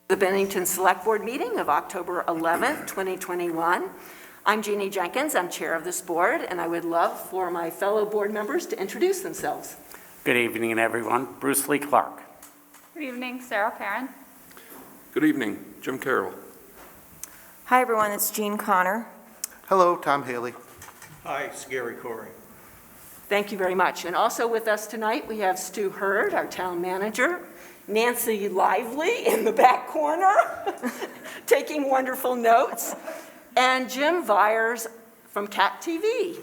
The Bennington Select Board meeting of October 11th, 2021. I'm Jeannie Jenkins, I'm chair of this board, and I would love for my fellow board members to introduce themselves. Good evening, everyone. Bruce Lee Clark. Good evening, Sarah Perrin. Good evening, Jim Carroll. Hi everyone, it's Jean Connor. Hello, Tom Haley. Hi, it's Gary Corey. Thank you very much. And also with us tonight, we have Stu Hurd, our town manager, Nancy Lively in the back corner, taking wonderful notes, and Jim Vyers from CAT TV.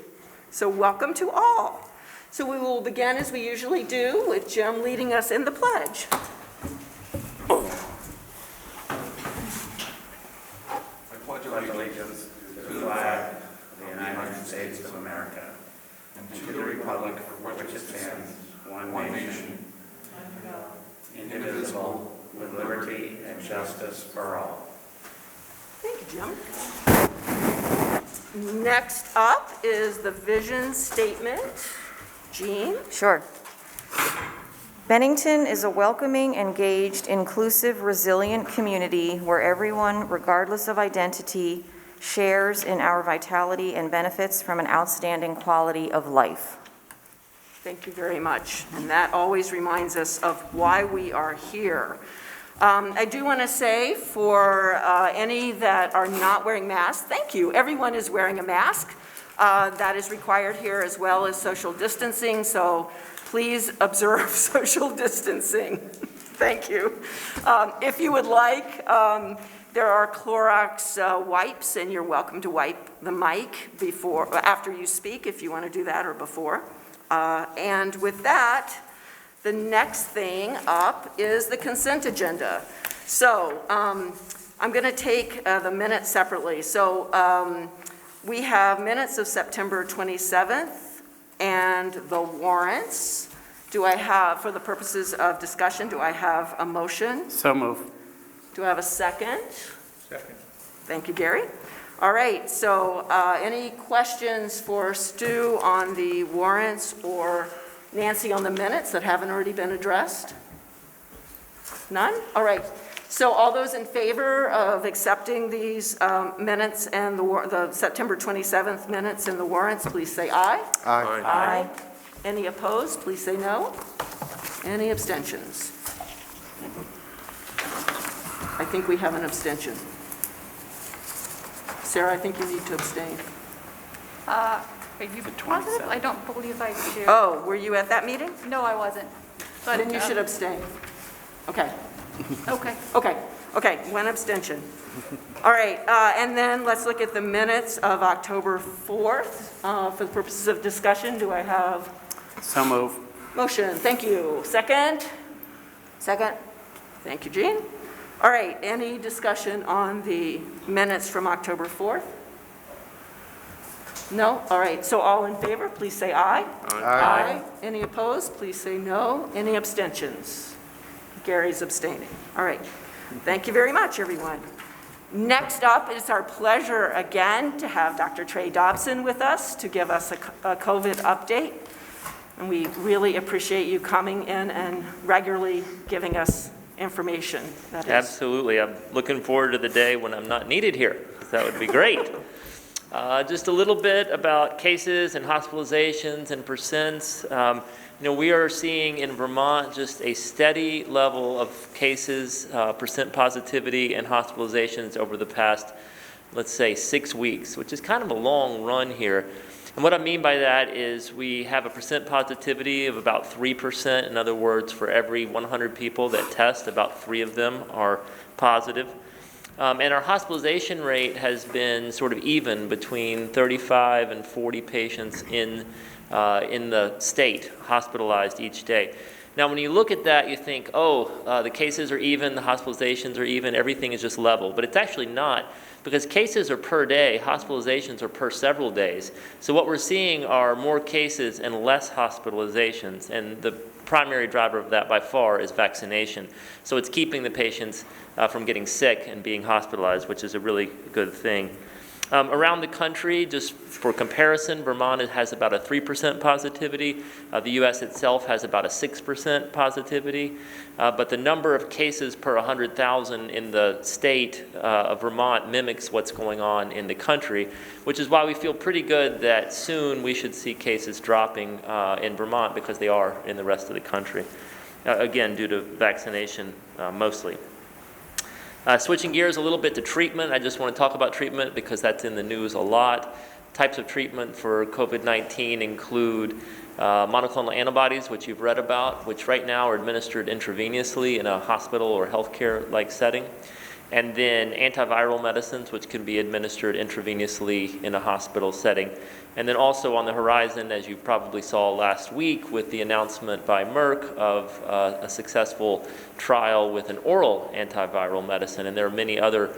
So welcome to all. So we will begin as we usually do with Jim leading us in the pledge. I pledge allegiance to the flag of the United States of America and to the republic for which it stands, one nation, indivisible, with liberty and justice for all. Thank you, Jim. Next up is the vision statement. Jean? Sure. Bennington is a welcoming, engaged, inclusive, resilient community where everyone, regardless of identity, shares in our vitality and benefits from an outstanding quality of life. Thank you very much. And that always reminds us of why we are here. I do want to say for any that are not wearing masks, thank you. Everyone is wearing a mask. That is required here, as well as social distancing. So please observe social distancing. Thank you. If you would like, there are Clorox wipes, and you're welcome to wipe the mic after you speak, if you want to do that, or before. And with that, the next thing up is the consent agenda. So I'm going to take the minutes separately. So we have minutes of September 27th and the warrants. Do I have, for the purposes of discussion, do I have a motion? So move. Do I have a second? Second. Thank you, Gary. All right, so any questions for Stu on the warrants or Nancy on the minutes that haven't already been addressed? None? All right. So all those in favor of accepting these minutes and the September 27th minutes and the warrants, please say aye. Aye. Aye. Any opposed, please say no. Any abstentions? I think we have an abstention. Sarah, I think you need to abstain. Are you positive? I don't believe I do. Oh, were you at that meeting? No, I wasn't. But Then you should abstain. Okay. Okay, one abstention. All right, and then let's look at the minutes of October 4th. For the purposes of discussion, do I have? So move. Motion, thank you. Second? Second. Thank you, Jean. All right, any discussion on the minutes from October 4th? No? All right, so all in favor, please say aye. Aye. Any opposed, please say no. Any abstentions? Gary's abstaining. All right, thank you very much, everyone. Next up, it's our pleasure again to have Dr. Trey Dobson with us to give us a COVID update. And we really appreciate you coming in and regularly giving us information. That is. Absolutely. I'm looking forward to the day when I'm not needed here. That would be great. Just a little bit about cases and hospitalizations and percents. We are seeing in Vermont just a steady level of cases, percent positivity, and hospitalizations over the past, let's say, 6 weeks, which is kind of a long run here. And what I mean by that is we have a percent positivity of about 3%. In other words, for every 100 people that test, about 3 of them are positive. And our hospitalization rate has been sort of even between 35 and 40 patients in the state hospitalized each day. Now, when you look at that, you think, the cases are even, the hospitalizations are even, everything is just level. But it's actually not, because cases are per day, hospitalizations are per several days. So what we're seeing are more cases and less hospitalizations, and the primary driver of that by far is vaccination. So it's keeping the patients from getting sick and being hospitalized, which is a really good thing. Around the country, just for comparison, Vermont has about a 3% positivity. The U.S. itself has about a 6% positivity. But the number of cases per 100,000 in the state of Vermont mimics what's going on in the country, which is why we feel pretty good that soon we should see cases dropping in Vermont, because they are in the rest of the country. Again, due to vaccination mostly. Switching gears a little bit to treatment, I just want to talk about treatment because that's in the news a lot. Types of treatment for COVID-19 include monoclonal antibodies, which you've read about, which right now are administered intravenously in a hospital or healthcare-like setting. And then antiviral medicines, which can be administered intravenously in a hospital setting. And then also on the horizon, as you probably saw last week with the announcement by Merck of a successful trial with an oral antiviral medicine, and there are many other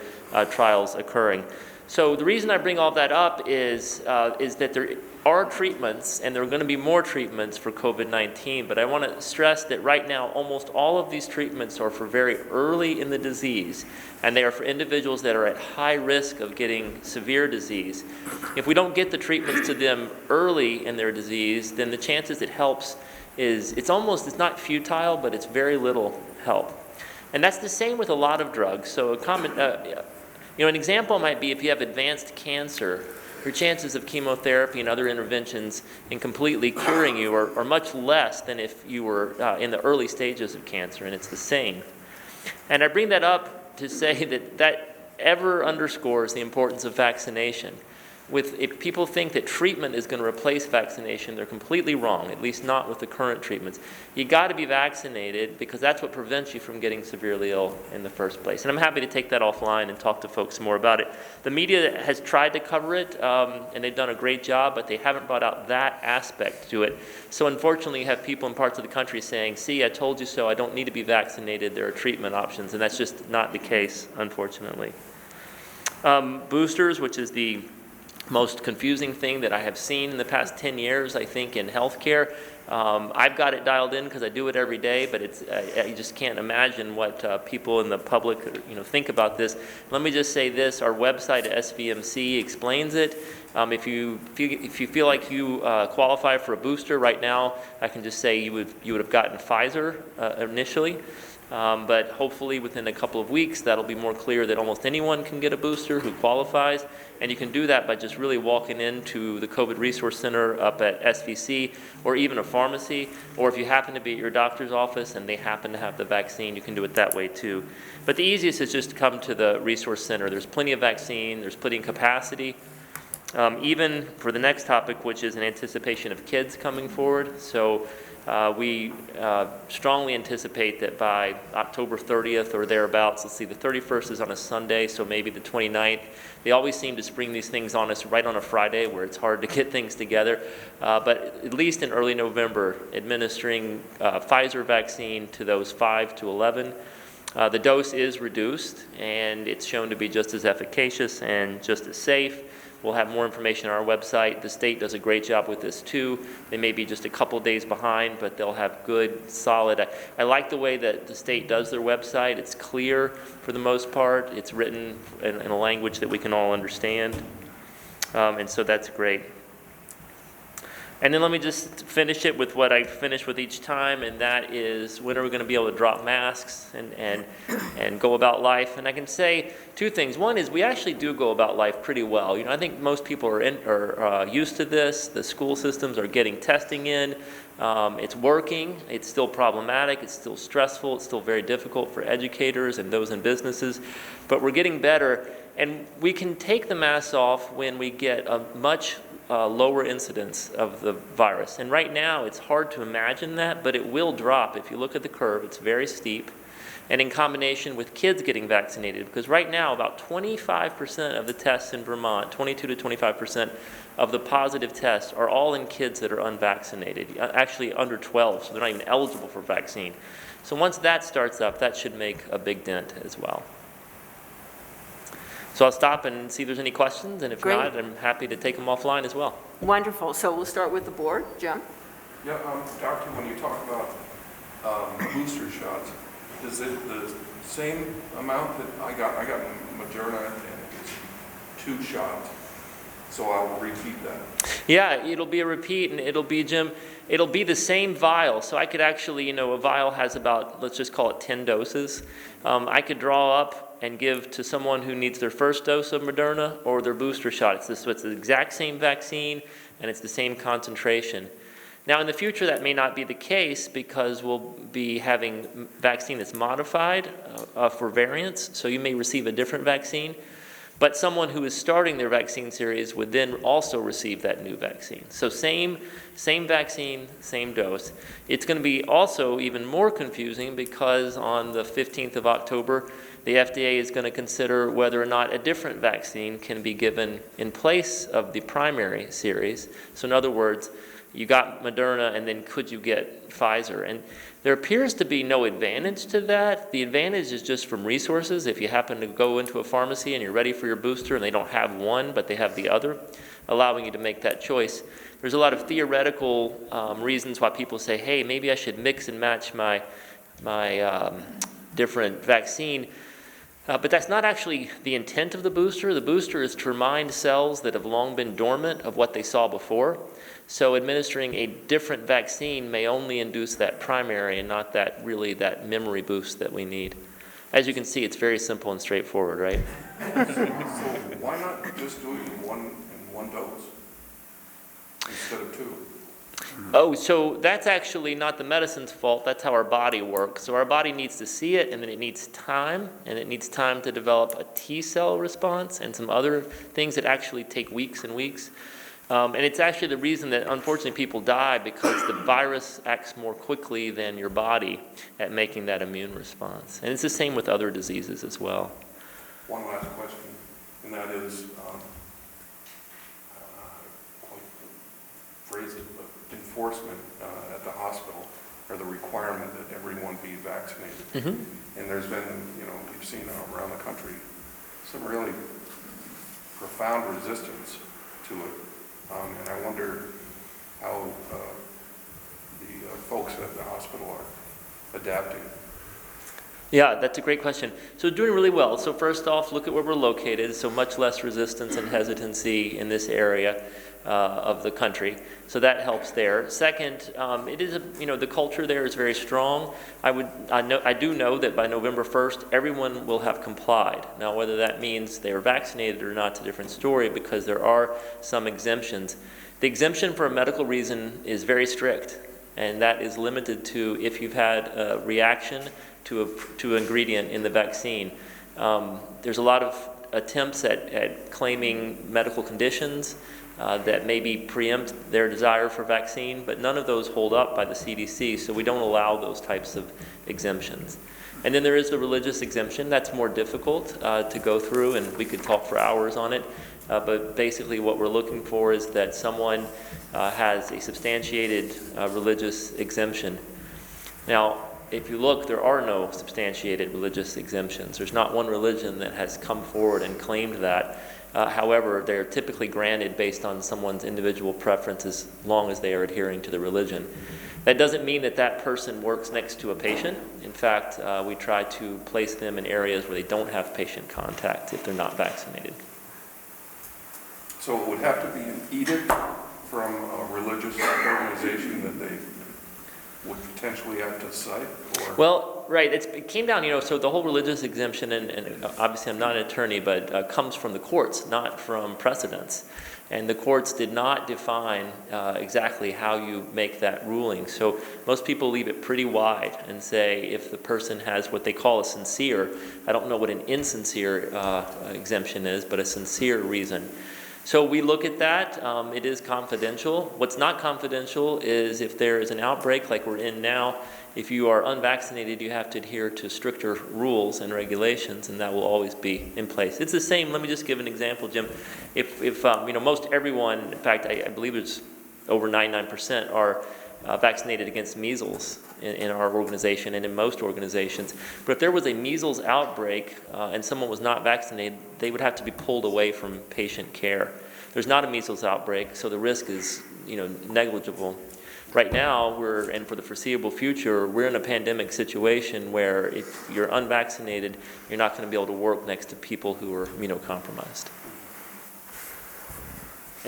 trials occurring. So the reason I bring all that up is that there are treatments, and there are going to be more treatments for COVID-19, but I want to stress that right now almost all of these treatments are for very early in the disease, and they are for individuals that are at high risk of getting severe disease. If we don't get the treatments to them early in their disease, then the chances it helps it's not futile, but it's very little help. And that's the same with a lot of drugs. So an example might be if you have advanced cancer, your chances of chemotherapy and other interventions in completely curing you are much less than if you were in the early stages of cancer, and it's the same. And I bring that up to say that ever underscores the importance of vaccination. If people think that treatment is going to replace vaccination, they're completely wrong, at least not with the current treatments. You got to be vaccinated because that's what prevents you from getting severely ill in the first place. And I'm happy to take that offline and talk to folks more about it. The media has tried to cover it, and they've done a great job, but they haven't brought out that aspect to it. So unfortunately, you have people in parts of the country saying, see, I told you so, I don't need to be vaccinated, there are treatment options, and that's just not the case, unfortunately. Boosters, which is the most confusing thing that I have seen in the past 10 years, I think, in healthcare. I've got it dialed in because I do it every day, but you just can't imagine what people in the public think about this. Let me just say this, our website at SVMC explains it. If you feel like you qualify for a booster right now, I can just say you would have gotten Pfizer initially. But hopefully within a couple of weeks, that'll be more clear that almost anyone can get a booster who qualifies. And you can do that by just really walking into the COVID Resource Center up at SVC, or even a pharmacy, or if you happen to be at your doctor's office and they happen to have the vaccine, you can do it that way too. But the easiest is just to come to the Resource Center. There's plenty of vaccine, there's plenty of capacity. Even for the next topic, which is in anticipation of kids coming forward. So we strongly anticipate that by October 30th or thereabouts, let's see, the 31st is on a Sunday, so maybe the 29th. They always seem to spring these things on us right on a Friday where it's hard to get things together. But at least in early November, administering Pfizer vaccine to those 5 to 11. The dose is reduced, and it's shown to be just as efficacious and just as safe. We'll have more information on our website. The state does a great job with this too. They may be just a couple days behind, but they'll have good, solid. I like the way that the state does their website. It's clear for the most part. It's written in a language that we can all understand. And so that's great. And then let me just finish it with what I finish with each time, and that is when are we going to be able to drop masks and go about life? And I can say two things. One is we actually do go about life pretty well. I think most people are used to this. The school systems are getting testing in. It's working. It's still problematic. It's still stressful. It's still very difficult for educators and those in businesses. But we're getting better. And we can take the masks off when we get a much lower incidence of the virus. And right now, it's hard to imagine that, but it will drop. If you look at the curve, it's very steep. And in combination with kids getting vaccinated, because right now, about 25% of the tests in Vermont, 22 to 25% of the positive tests are all in kids that are unvaccinated, actually under 12, so they're not even eligible for vaccine. So once that starts up, that should make a big dent as well. So I'll stop and see if there's any questions, and if Great. not, I'm happy to take them offline as well. Wonderful. So we'll start with the board. Jim? Yeah, Doctor, when you talk about booster shots, is it the same amount that I got Moderna, and it's 2 shots? So I'll repeat that. Yeah, it'll be a repeat, and it'll be, Jim, it'll be the same vial. So I could actually, a vial has about, let's just call it 10 doses. I could draw up and give to someone who needs their first dose of Moderna or their booster shot. So it's the exact same vaccine, and it's the same concentration. Now, in the future, that may not be the case because we'll be having vaccine that's modified for variants, so you may receive a different vaccine. But someone who is starting their vaccine series would then also receive that new vaccine. So same vaccine, same dose. It's going to be also even more confusing because on the 15th of October, the FDA is going to consider whether or not a different vaccine can be given in place of the primary series. So in other words, you got Moderna, and then could you get Pfizer? And there appears to be no advantage to that. The advantage is just from resources. If you happen to go into a pharmacy and you're ready for your booster and they don't have one, but they have the other, allowing you to make that choice. There's a lot of theoretical reasons why people say, hey, maybe I should mix and match my different vaccine. But that's not actually the intent of the booster. The booster is to remind cells that have long been dormant of what they saw before. So administering a different vaccine may only induce that primary and not that memory boost that we need. As you can see, it's very simple and straightforward, right? So why not just do it in one dose instead of two? Oh, so that's actually not the medicine's fault. That's how our body works. So our body needs to see it, and then it needs time, and it needs time to develop a T cell response and some other things that actually take weeks and weeks. And it's actually the reason that, unfortunately, people die because the virus acts more quickly than your body at making that immune response. And it's the same with other diseases as well. One last question, and that is, phrase it, but enforcement at the hospital, or the requirement that everyone be vaccinated. Mm-hmm. And there's been, we've seen around the country some really profound resistance to it. And I wonder how the folks at the hospital are adapting. Yeah, that's a great question. So doing really well. So first off, look at where we're located. So much less resistance and hesitancy in this area of the country. So that helps there. Second, it is the culture there is very strong. I do know that by November 1st, everyone will have complied. Now, whether that means they are vaccinated or not is a different story because there are some exemptions. The exemption for a medical reason is very strict, and that is limited to if you've had a reaction to an ingredient in the vaccine. There's a lot of attempts at claiming medical conditions that maybe preempt their desire for vaccine, but none of those hold up by the CDC, so we don't allow those types of exemptions. And then there is the religious exemption. That's more difficult to go through, and we could talk for hours on it. But basically what we're looking for is that someone has a substantiated religious exemption. Now, if you look, there are no substantiated religious exemptions. There's not one religion that has come forward and claimed that. However, they're typically granted based on someone's individual preference as long as they are adhering to the religion. That doesn't mean that that person works next to a patient. In fact, we try to place them in areas where they don't have patient contact if they're not vaccinated. So it would have to be an edict from a religious organization that they would potentially have to cite? Or? Well, right, it came down, so the whole religious exemption, and obviously I'm not an attorney, but comes from the courts, not from precedents. And the courts did not define exactly how you make that ruling. So most people leave it pretty wide and say if the person has what they call a sincere, I don't know what an insincere exemption is, but a sincere reason. So we look at that. It is confidential. What's not confidential is if there is an outbreak like we're in now, if you are unvaccinated, you have to adhere to stricter rules and regulations, and that will always be in place. It's the same. Let me just give an example, Jim. If most everyone, in fact, I believe it's over 99% are vaccinated against measles in our organization and in most organizations. But if there was a measles outbreak and someone was not vaccinated, they would have to be pulled away from patient care. There's not a measles outbreak, so the risk is negligible. Right now, and for the foreseeable future, we're in a pandemic situation where if you're unvaccinated, you're not going to be able to work next to people who are immunocompromised.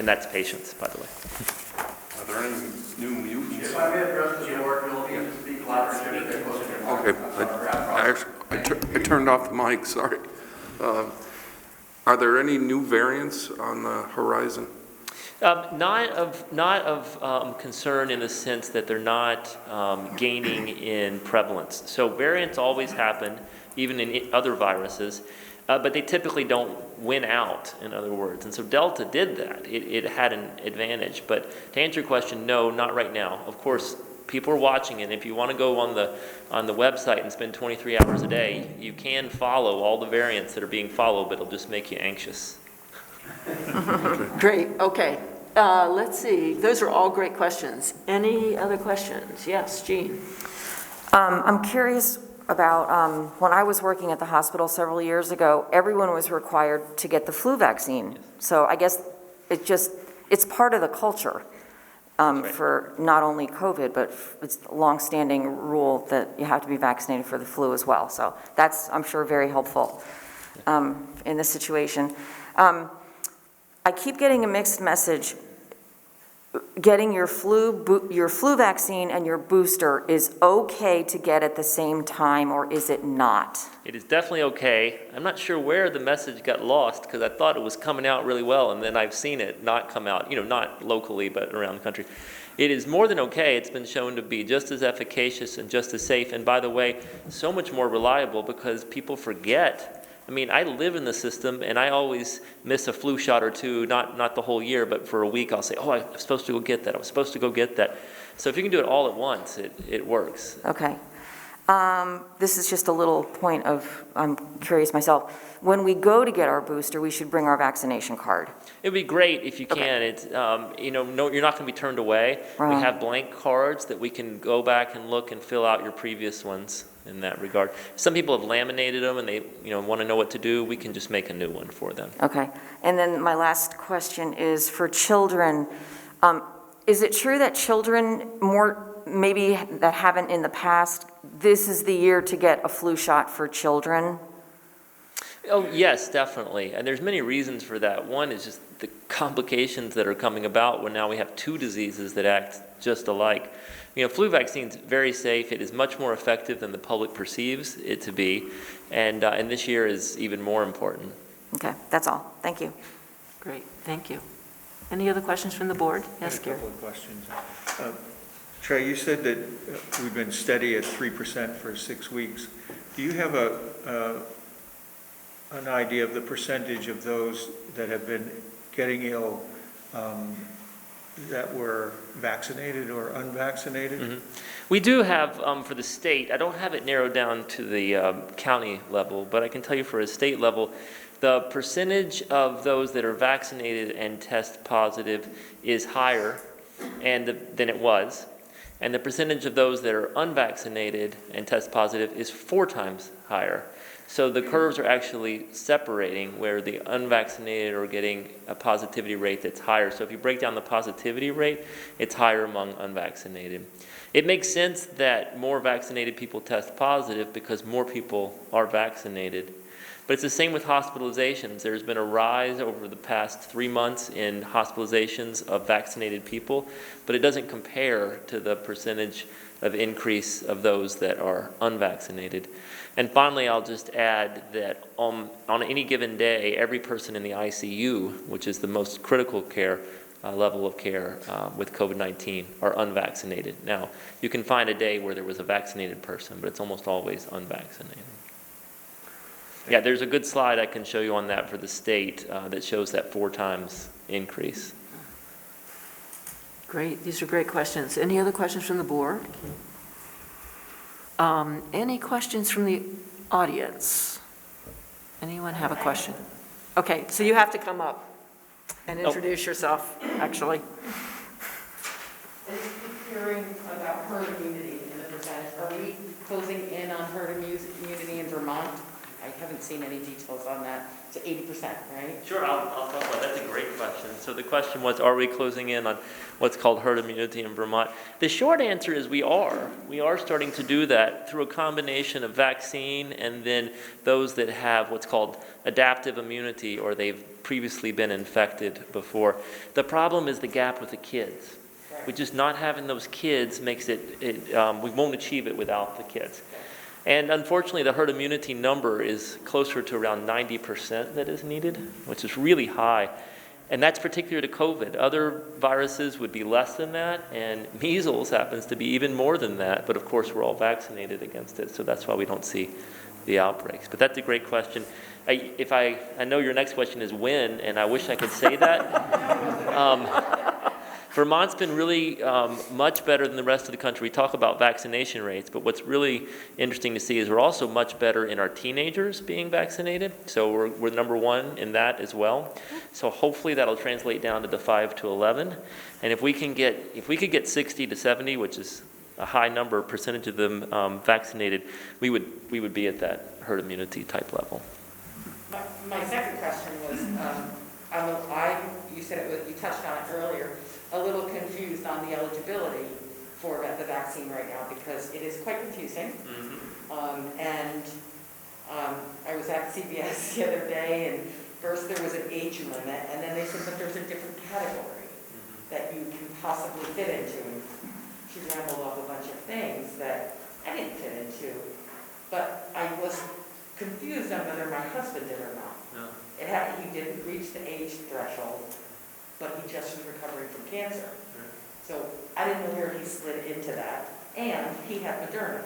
And that's patients, by the way. Are there any new mutants? If I may address the board, you'll need to speak louder. Okay, I turned off the mic, sorry. Are there any new variants on the horizon? Not of concern in the sense that they're not gaining in prevalence. So variants always happen, even in other viruses, but they typically don't win out, in other words. And so Delta did that. It had an advantage. But to answer your question, no, not right now. Of course, people are watching it. If you want to go on the website and spend 23 hours a day, you can follow all the variants that are being followed, but it'll just make you anxious. Great, okay. Let's see, those are all great questions. Any other questions? Yes, Jean? I'm curious about, when I was working at the hospital several years ago, everyone was required to get the flu vaccine. So I guess it's part of the culture for not only COVID, but it's a longstanding rule that you have to be vaccinated for the flu as well. So that's, I'm sure, very helpful in this situation. I keep getting a mixed message. Getting your flu vaccine and your booster is okay to get at the same time, or is it not? It is definitely okay. I'm not sure where the message got lost because I thought it was coming out really well, and then I've seen it not come out, not locally, but around the country. It is more than okay. It's been shown to be just as efficacious and just as safe, and by the way, so much more reliable because people forget. I mean, I live in the system, and I always miss a flu shot or two, not the whole year, but for a week I'll say, oh, I was supposed to go get that. I was supposed to go get that. So if you can do it all at once, it works. Okay. This is just a little point of, I'm curious myself. When we go to get our booster, we should bring our vaccination card. It'd be great if you can. Okay. It's, no, you're not going to be turned away. Right. We have blank cards that we can go back and look and fill out your previous ones in that regard. Some people have laminated them and they want to know what to do. We can just make a new one for them. Okay. And then my last question is for children. Is it true that children maybe that haven't in the past, this is the year to get a flu shot for children? Oh, yes, definitely. And there's many reasons for that. One is just the complications that are coming about when now we have two diseases that act just alike. Flu vaccine's very safe. It is much more effective than the public perceives it to be. And this year is even more important. Okay, that's all. Thank you. Great, thank you. Any other questions from the board? Yes, A Gary? couple of questions. Trey, you said that we've been steady at 3% for 6 weeks. Do you have an idea of the percentage of those that have been getting ill that were vaccinated or unvaccinated? Mm-hmm. We do have, for the state, I don't have it narrowed down to the county level, but I can tell you for a state level, the percentage of those that are vaccinated and test positive is higher than it was. And the percentage of those that are unvaccinated and test positive is 4 times higher. So the curves are actually separating where the unvaccinated are getting a positivity rate that's higher. So if you break down the positivity rate, it's higher among unvaccinated. It makes sense that more vaccinated people test positive because more people are vaccinated. But it's the same with hospitalizations. There's been a rise over the past 3 months in hospitalizations of vaccinated people, but it doesn't compare to the percentage of increase of those that are unvaccinated. And finally, I'll just add that on any given day, every person in the ICU, which is the most critical care level of care with COVID-19, are unvaccinated. Now, you can find a day where there was a vaccinated person, but it's almost always unvaccinated. Yeah, there's a good slide I can show you on that for the state that shows that 4 times increase. Great, these are great questions. Any other questions from the board? Any questions from the audience? Anyone have a question? Okay, so you have to come up and introduce yourself, actually. I just keep hearing about herd immunity in the percentage. Are we closing in on herd immunity in Vermont? I haven't seen any details on that. It's 80%, right? Sure, I'll talk about that. That's a great question. So the question was, are we closing in on what's called herd immunity in Vermont? The short answer is we are. We are starting to do that through a combination of vaccine and then those that have what's called adaptive immunity, or they've previously been infected before. The problem is the gap with the kids. We just not having those kids makes we won't achieve it without the kids. And unfortunately, the herd immunity number is closer to around 90% that is needed, which is really high. And that's particular to COVID. Other viruses would be less than that, and measles happens to be even more than that. But of course, we're all vaccinated against it, so that's why we don't see the outbreaks. But that's a great question. I know your next question is when, and I wish I could say that. Vermont's been really much better than the rest of the country. We talk about vaccination rates, but what's really interesting to see is we're also much better in our teenagers being vaccinated. So we're number one in that as well. So hopefully that'll translate down to the 5 to 11. And if we could get 60 to 70, which is a high number percentage of them vaccinated, we would be at that herd immunity type level. My second question was, you said you touched on it earlier, a little confused on the eligibility for the vaccine right now because it is quite confusing. I was at CBS the other day, and first there was an age limit, and then they said, but there's a different category that you can possibly fit into. And she rambled off a bunch of things that I didn't fit into, but I was confused on whether my husband did or not. He didn't reach the age threshold, but he just was recovering from cancer. So I didn't know where he slid into that. And he had Moderna.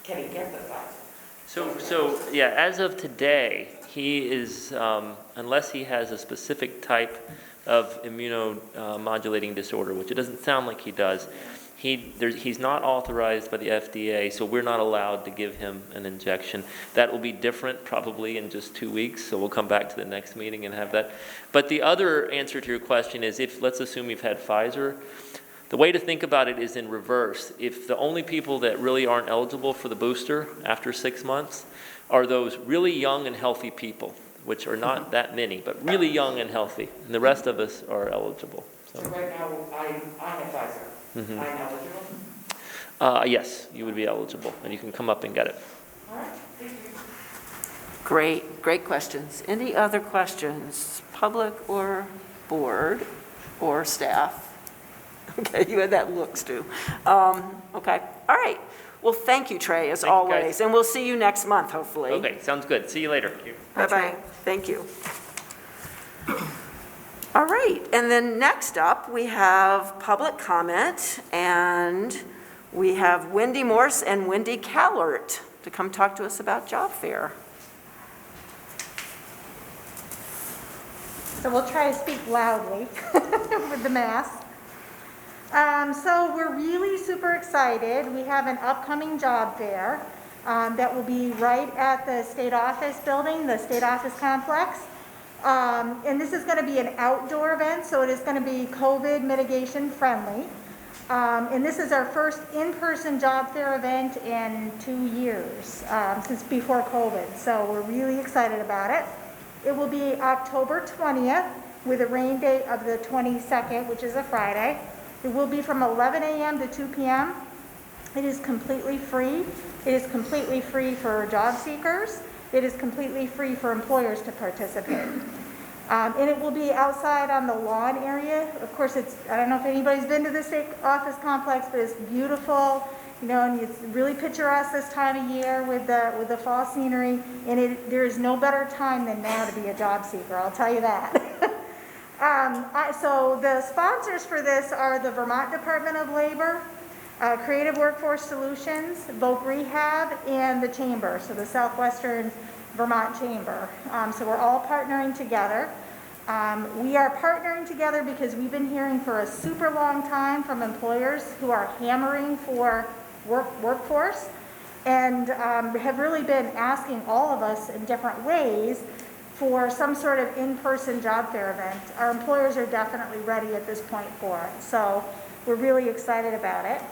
Can he get the Pfizer? So yeah, as of today, he is, unless he has a specific type of immunomodulating disorder, which it doesn't sound like he does, he's not authorized by the FDA, so we're not allowed to give him an injection. That will be different probably in just 2 weeks, so we'll come back to the next meeting and have that. But the other answer to your question is, let's assume you've had Pfizer, the way to think about it is in reverse. If the only people that really aren't eligible for the booster after 6 months are those really young and healthy people, which are not that many, but really young and healthy, and the rest of us are eligible. So right now, I have Pfizer. I'm eligible? Yes, you would be eligible, and you can come up and get it. All right, thank you. Great questions. Any other questions, public or board or staff? Okay, you had that look, Stu. Okay, all right. Well, thank you, Trey, as always, and we'll see you next month, hopefully. Okay, sounds good. See you later. Bye-bye. Thank you. All right, and then next up, we have public comment, and we have Wendy Morse and Wendy Callert to come talk to us about job fair. So we'll try to speak loudly with the mask. So we're really super excited. We have an upcoming job fair that will be right at the state office building, the state office complex. And this is going to be an outdoor event, so it is going to be COVID mitigation friendly. And this is our first in-person job fair event in 2 years, since before COVID. So we're really excited about it. It will be October 20th with a rain date of the 22nd, which is a Friday. It will be from 11 a.m. to 2 p.m. It is completely free. It is completely free for job seekers. It is completely free for employers to participate. And it will be outside on the lawn area. Of course, I don't know if anybody's been to the state office complex, but it's beautiful, and it's really picturesque this time of year with the fall scenery. And there is no better time than now to be a job seeker, I'll tell you that. So the sponsors for this are the Vermont Department of Labor, Creative Workforce Solutions, Voc Rehab, and the Chamber, so the Southwestern Vermont Chamber. So we're all partnering together. We are partnering together because we've been hearing for a super long time from employers who are hammering for workforce and have really been asking all of us in different ways for some sort of in-person job fair event. Our employers are definitely ready at this point for it. So we're really excited about it.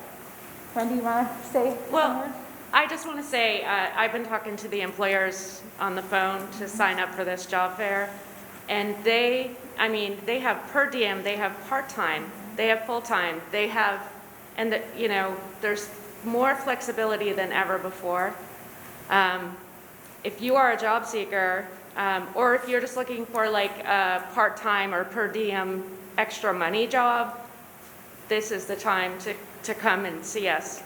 Wendy, you want to say Well, something? I just want to say, I've been talking to the employers on the phone to sign up for this job fair, and they have per diem, they have part-time, they have full-time, they have, and there's more flexibility than ever before. If you are a job seeker, or if you're just looking for like a part-time or per diem extra money job, this is the time to come and see us.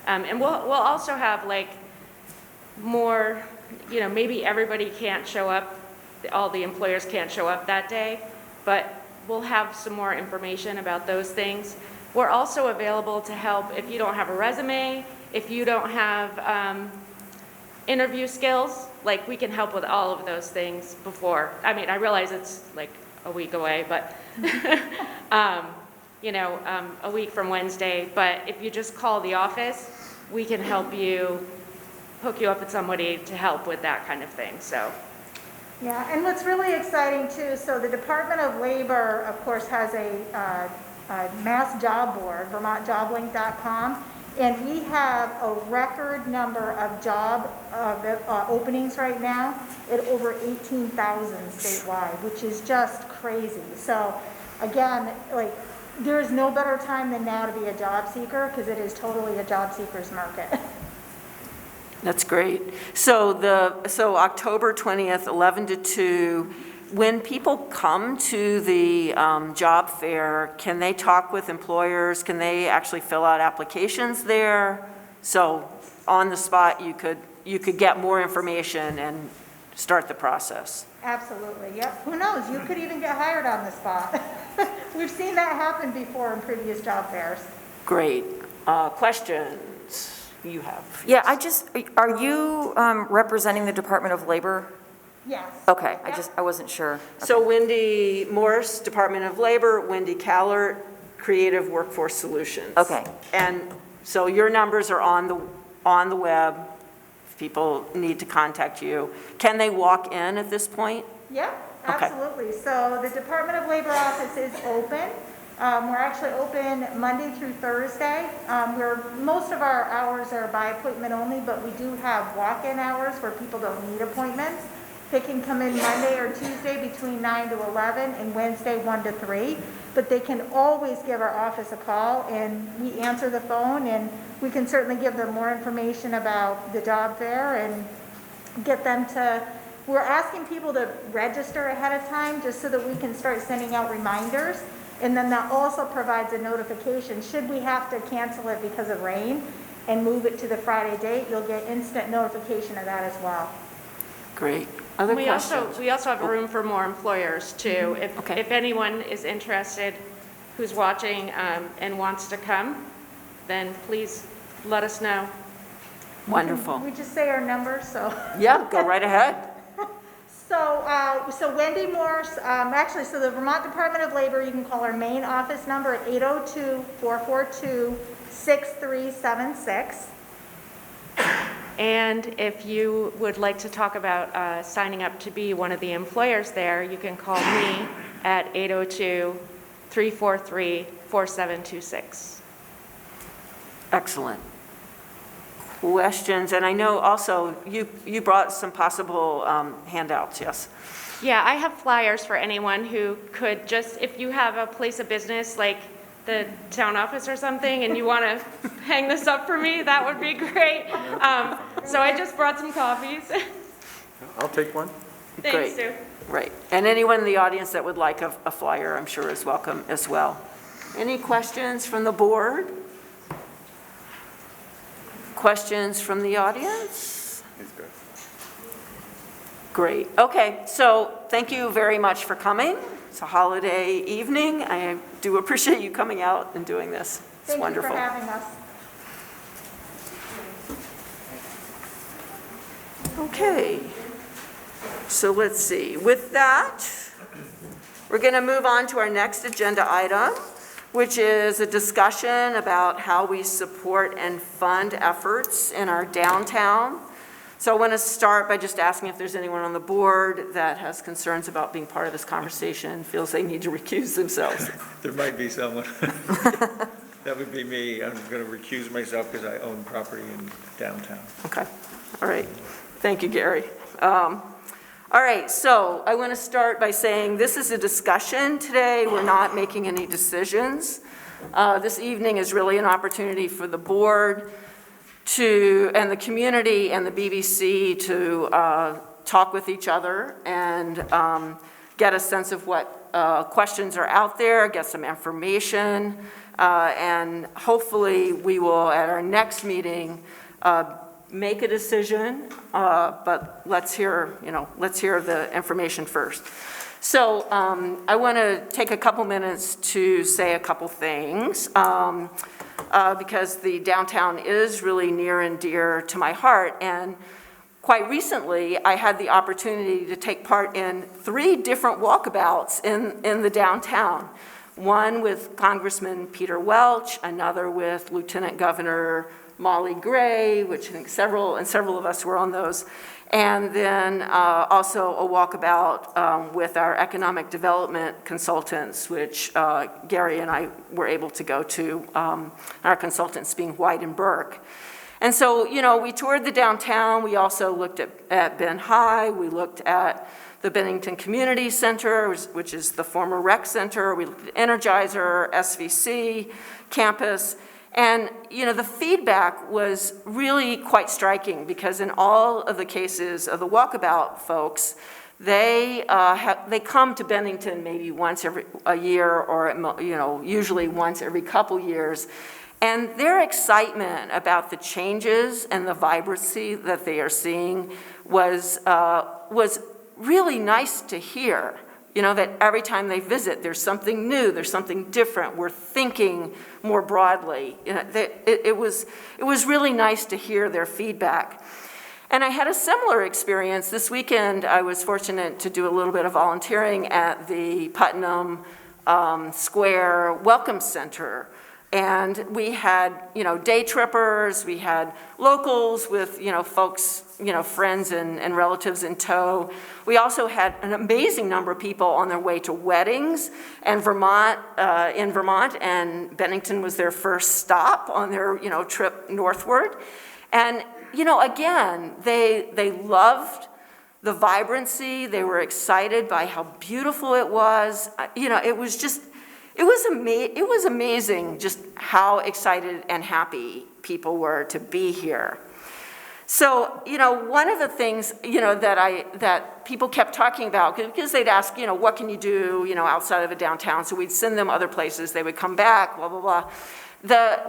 And we'll also have like more, maybe everybody can't show up, all the employers can't show up that day, but we'll have some more information about those things. We're also available to help if you don't have a resume, if you don't have interview skills, like we can help with all of those things before. I realize it's like a week away, but a week from Wednesday, but if you just call the office, we can help you, hook you up with somebody to help with that kind of thing, so. Yeah, and what's really exciting too, so the Department of Labor, of course, has a mass job board, vermontjoblink.com, and we have a record number of job openings right now at over 18,000 statewide, which is just crazy. So again, like, there's no better time than now to be a job seeker, because it is totally a job seeker's market. That's great. So October 20th, 11 to 2, when people come to the job fair, can they talk with employers? Can they actually fill out applications there? So on the spot, you could get more information and start the process. Absolutely, yep. Who knows, you could even get hired on the spot. We've seen that happen before in previous job fairs. Great. Questions you have? Yeah, are you representing the Department of Labor? Yes. Okay, Yep. I wasn't sure. So Wendy Morse, Department of Labor, Wendy Callert, Creative Workforce Solutions. Okay. And so your numbers are on the web. If people need to contact you, can they walk in at this point? Yeah, Okay. absolutely. So the Department of Labor office is open. We're actually open Monday through Thursday. Most of our hours are by appointment only, but we do have walk-in hours where people don't need appointments. They can come in Monday or Tuesday between 9 to 11 and Wednesday 1 to 3. But they can always give our office a call, and we answer the phone, and we can certainly give them more information about the job fair and get them to, we're asking people to register ahead of time just so that we can start sending out reminders. And then that also provides a notification. Should we have to cancel it because of rain and move it to the Friday date, you'll get instant notification of that as well. Great. Other We questions? also have room for more employers too. Okay. If anyone is interested who's watching and wants to come, then please let us know. Wonderful. We just say our numbers, so. Yeah, go right ahead. So Wendy Morse, so the Vermont Department of Labor, you can call our main office number at 802-442-6376. And if you would like to talk about signing up to be one of the employers there, you can call me at 802-343-4726. Excellent. Questions? And I know also you brought some possible handouts, yes? Yeah, I have flyers for anyone who could just, if you have a place of business like the town office or something and you want to hang this up for me, that would be great. So I just brought some copies. I'll take one. Thanks, Great. Sue. Right. And anyone in the audience that would like a flyer, I'm sure is welcome as well. Any questions from the board? Questions from the audience? He's good. Great. Okay, so thank you very much for coming. It's a holiday evening. I do appreciate you coming out and doing this. It's wonderful. Thank you for having us. Okay, so let's see. With that, we're going to move on to our next agenda item, which is a discussion about how we support and fund efforts in our downtown. So I want to start by just asking if there's anyone on the board that has concerns about being part of this conversation, feels they need to recuse themselves. There might be someone. That would be me. I'm going to recuse myself because I own property in downtown. Okay, all right. Thank you, Gary. All right, so I want to start by saying this is a discussion today. We're not making any decisions. This evening is really an opportunity for the board and the community and the BBC to talk with each other and get a sense of what questions are out there, get some information, and hopefully we will, at our next meeting, make a decision, but let's hear the information first. So I want to take a couple minutes to say a couple things because the downtown is really near and dear to my heart. And quite recently, I had the opportunity to take part in 3 different walkabouts in the downtown. One with Congressman Peter Welch, another with Lieutenant Governor Molly Gray, which I think several of us were on those, and then also a walkabout with our economic development consultants, which Gary and I were able to go to, our consultants being White and Burke. And so, we toured the downtown. We also looked at Ben High. We looked at the Bennington Community Center, which is the former rec center. We looked at Energizer, SVC, campus. And, the feedback was really quite striking because in all of the cases of the walkabout folks, they come to Bennington maybe once a year or, usually once every couple years. And their excitement about the changes and the vibrancy that they are seeing was really nice to hear. That every time they visit, there's something new, there's something different. We're thinking more broadly. It was really nice to hear their feedback. And I had a similar experience. This weekend, I was fortunate to do a little bit of volunteering at the Putnam Square Welcome Center. And we had, day trippers, we had locals with, folks, friends and relatives in tow. We also had an amazing number of people on their way to weddings and in Vermont, and Bennington was their first stop on their, trip northward. And, again, they loved the vibrancy. They were excited by how beautiful it was. It was amazing just how excited and happy people were to be here. So, one of the things, that people kept talking about, because they'd ask, what can you do, outside of the downtown? So we'd send them other places, they would come back, blah, blah, blah.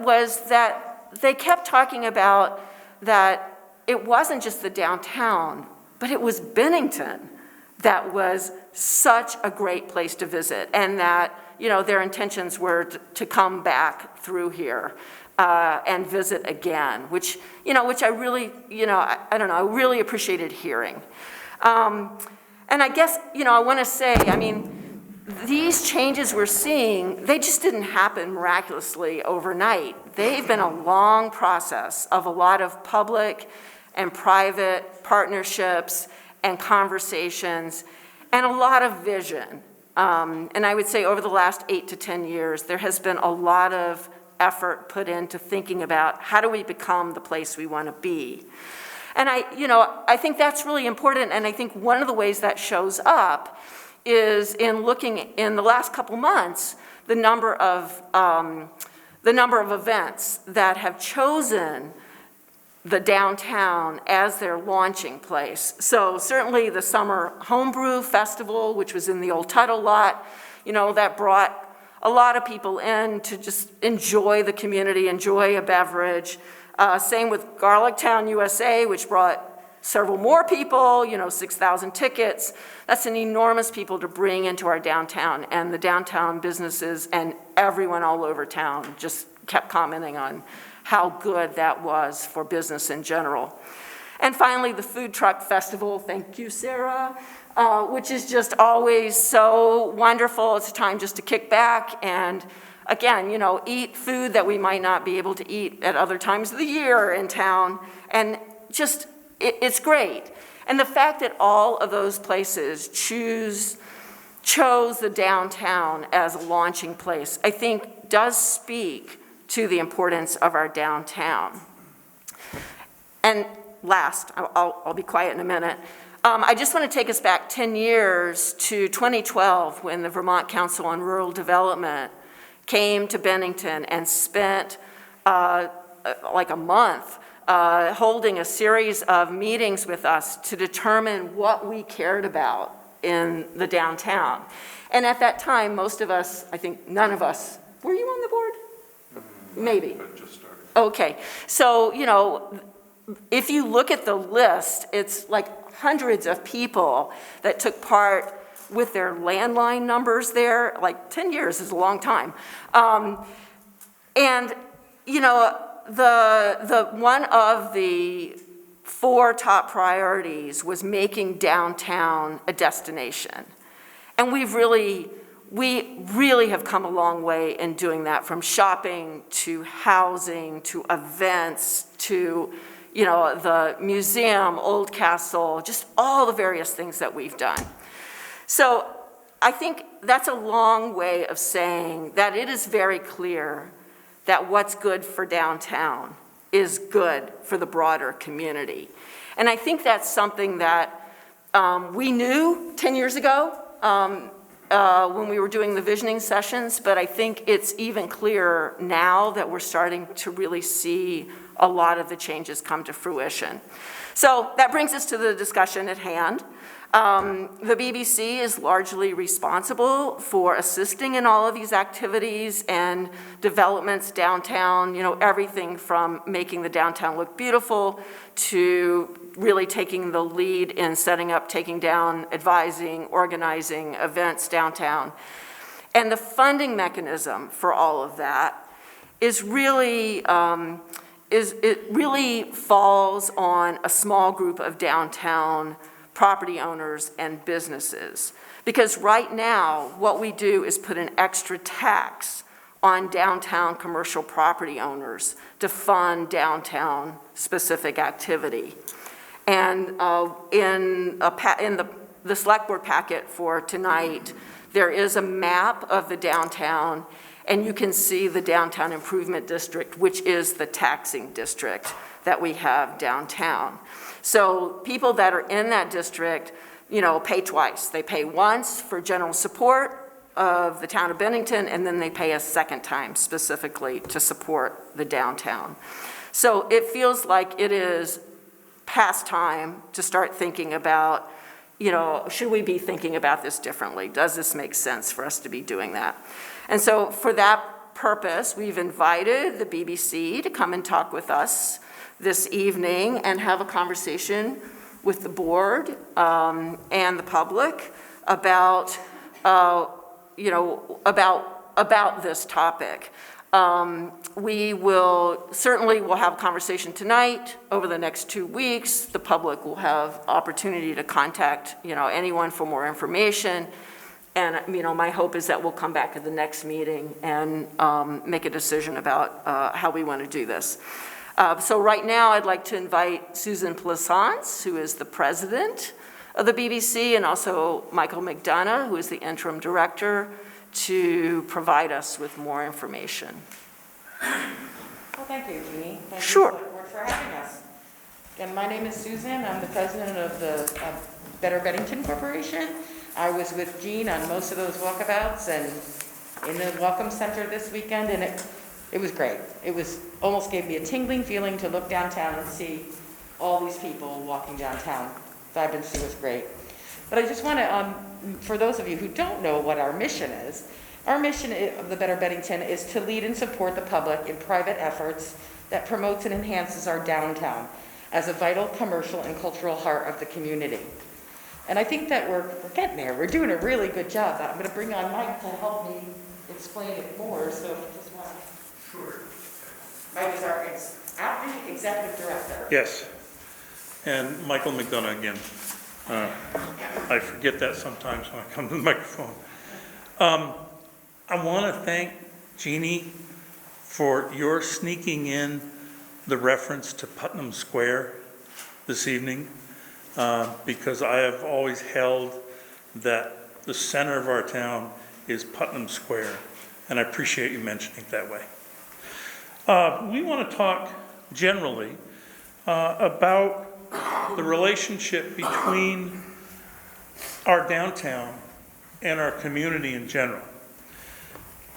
Was that they kept talking about that it wasn't just the downtown, but it was Bennington that was such a great place to visit, and that, their intentions were to come back through here and visit again, which I really, I really appreciated hearing. And I guess, I want to say, these changes we're seeing, they just didn't happen miraculously overnight. They've been a long process of a lot of public and private partnerships and conversations and a lot of vision. And I would say over the last 8 to 10 years, there has been a lot of effort put into thinking about how do we become the place we want to be. And I think that's really important, and I think one of the ways that shows up is in looking in the last couple months, the number of events that have chosen the downtown as their launching place. So certainly the Summer Homebrew Festival, which was in the old title lot, that brought a lot of people in to just enjoy the community, enjoy a beverage. Same with Garlic Town USA, which brought several more people, 6,000 tickets. That's an enormous people to bring into our downtown, and the downtown businesses and everyone all over town just kept commenting on how good that was for business in general. And finally, the Food Truck Festival, thank you, Sarah, which is just always so wonderful. It's a time just to kick back and, again, eat food that we might not be able to eat at other times of the year in town. And just, it's great. And the fact that all of those places chose the downtown as a launching place, I think does speak to the importance of our downtown. And last, I'll be quiet in a minute, I just want to take us back 10 years to 2012 when the Vermont Council on Rural Development came to Bennington and spent like a month holding a series of meetings with us to determine what we cared about in the downtown. And at that time, most of us, I think none of us, were you on the board? Maybe. But just started. Okay, so, you know, if you look at the list, it's like hundreds of people that took part with their landline numbers there. Like 10 years is a long time. And, you know, the one of the 4 top priorities was making downtown a destination. And we really have come a long way in doing that, from shopping to housing to events to, you know, the museum, Old Castle, just all the various things that we've done. So I think that's a long way of saying that it is very clear that what's good for downtown is good for the broader community. And I think that's something that we knew 10 years ago when we were doing the visioning sessions, but I think it's even clearer now that we're starting to really see a lot of the changes come to fruition. So that brings us to the discussion at hand. The BBC is largely responsible for assisting in all of these activities and developments downtown, you know, everything from making the downtown look beautiful to really taking the lead in setting up, taking down, advising, organizing events downtown. And the funding mechanism for all of that is really, it really falls on a small group of downtown property owners and businesses. Because right now, what we do is put an extra tax on downtown commercial property owners to fund downtown specific activity. And in the select board packet for tonight, there is a map of the downtown, and you can see the downtown improvement district, which is the taxing district that we have downtown. So people that are in that district, you know, pay twice. They pay once for general support of the town of Bennington, and then they pay a second time specifically to support the downtown. So it feels like it is past time to start thinking about, you know, should we be thinking about this differently? Does this make sense for us to be doing that? And so for that purpose, we've invited the BBC to come and talk with us this evening and have a conversation with the board and the public about, you know, about this topic. We will have a conversation tonight. Over the next 2 weeks, the public will have opportunity to contact, you know, anyone for more information. And, you know, my hope is that we'll come back at the next meeting and make a decision about how we want to do this. So right now, I'd like to invite Susan Plaisance, who is the president of the BBC, and also Michael McDonough, who is the interim director, to provide us with more information. Well, thank you, Jeannie. Thank Sure. you for having us. And my name is Susan. I'm the president of the Better Bennington Corporation. I was with Jean on most of those walkabouts and in the Welcome Center this weekend, and it was great. It was almost gave me a tingling feeling to look downtown and see all these people walking downtown. The vibrancy was great. But I just want to, for those of you who don't know what our mission is, our mission of the Better Bennington is to lead and support the public in private efforts that promotes and enhances our downtown as a vital commercial and cultural heart of the community. And I think that we're getting there. We're doing a really good job. I'm going to bring on Mike to help me explain it more. So just want to. Sure. Mike is our acting executive director. Yes. And Michael McDonough again. I forget that sometimes when I come to the microphone. I want to thank Jeannie for your sneaking in the reference to Putnam Square this evening, because I have always held that the center of our town is Putnam Square, and I appreciate you mentioning it that way. We want to talk generally about the relationship between our downtown and our community in general.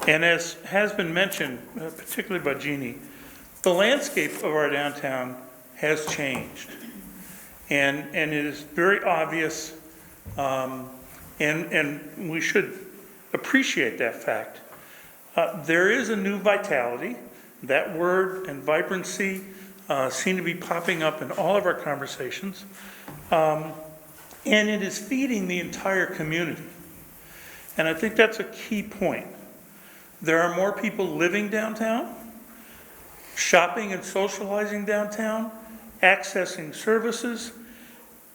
And as has been mentioned, particularly by Jeannie, the landscape of our downtown has changed. And it is very obvious, and we should appreciate that fact. There is a new vitality. That word and vibrancy seem to be popping up in all of our conversations. And it is feeding the entire community. And I think that's a key point. There are more people living downtown, shopping and socializing downtown, accessing services,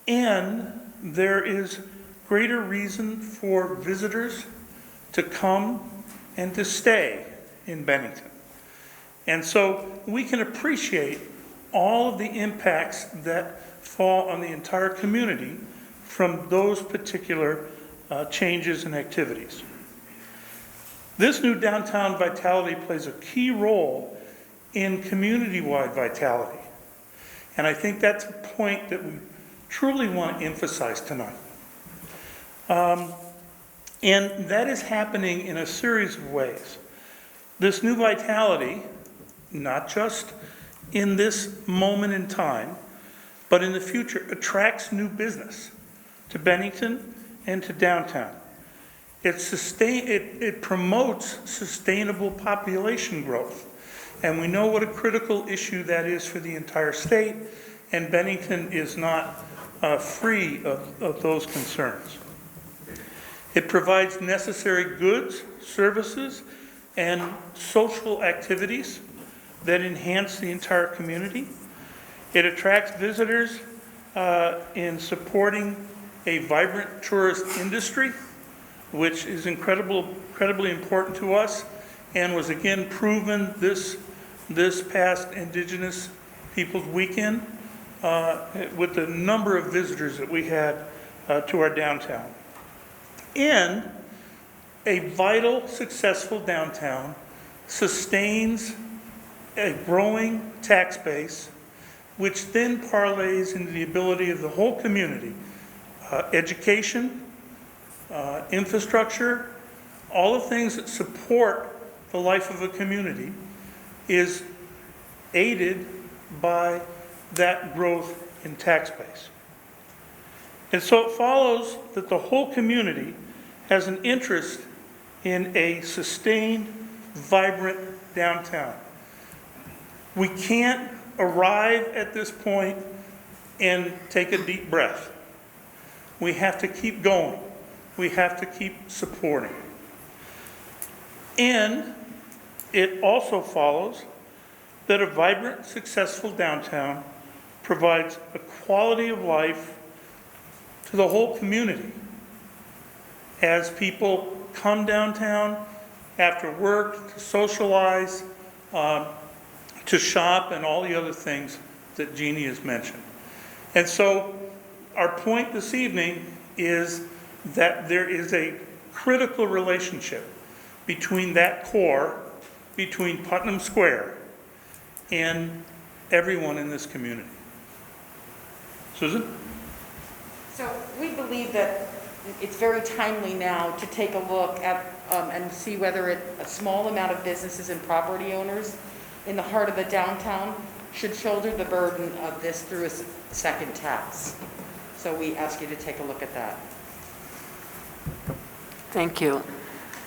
and there is greater reason for visitors to come and to stay in Bennington. And so we can appreciate all of the impacts that fall on the entire community from those particular changes and activities. This new downtown vitality plays a key role in community-wide vitality. And I think that's a point that we truly want to emphasize tonight. And that is happening in a series of ways. This new vitality, not just in this moment in time, but in the future, attracts new business to Bennington and to downtown. It promotes sustainable population growth. And we know what a critical issue that is for the entire state, and Bennington is not free of those concerns. It provides necessary goods, services, and social activities that enhance the entire community. It attracts visitors in supporting a vibrant tourist industry, which is incredibly important to us, and was again proven this past Indigenous Peoples Weekend with the number of visitors that we had to our downtown. And a vital, successful downtown sustains a growing tax base, which then parlays into the ability of the whole community, education, infrastructure, all the things that support the life of a community is aided by that growth in tax base. And so it follows that the whole community has an interest in a sustained, vibrant downtown. We can't arrive at this point and take a deep breath. We have to keep going. We have to keep supporting. And it also follows that a vibrant, successful downtown provides a quality of life to the whole community. As people come downtown after work to socialize, to shop, and all the other things that Jeannie has mentioned. And so our point this evening is that there is a critical relationship between that core, between Putnam Square and everyone in this community. Susan? So we believe that it's very timely now to take a look at and see whether a small amount of businesses and property owners in the heart of the downtown should shoulder the burden of this through a second tax. So we ask you to take a look at that. Thank you.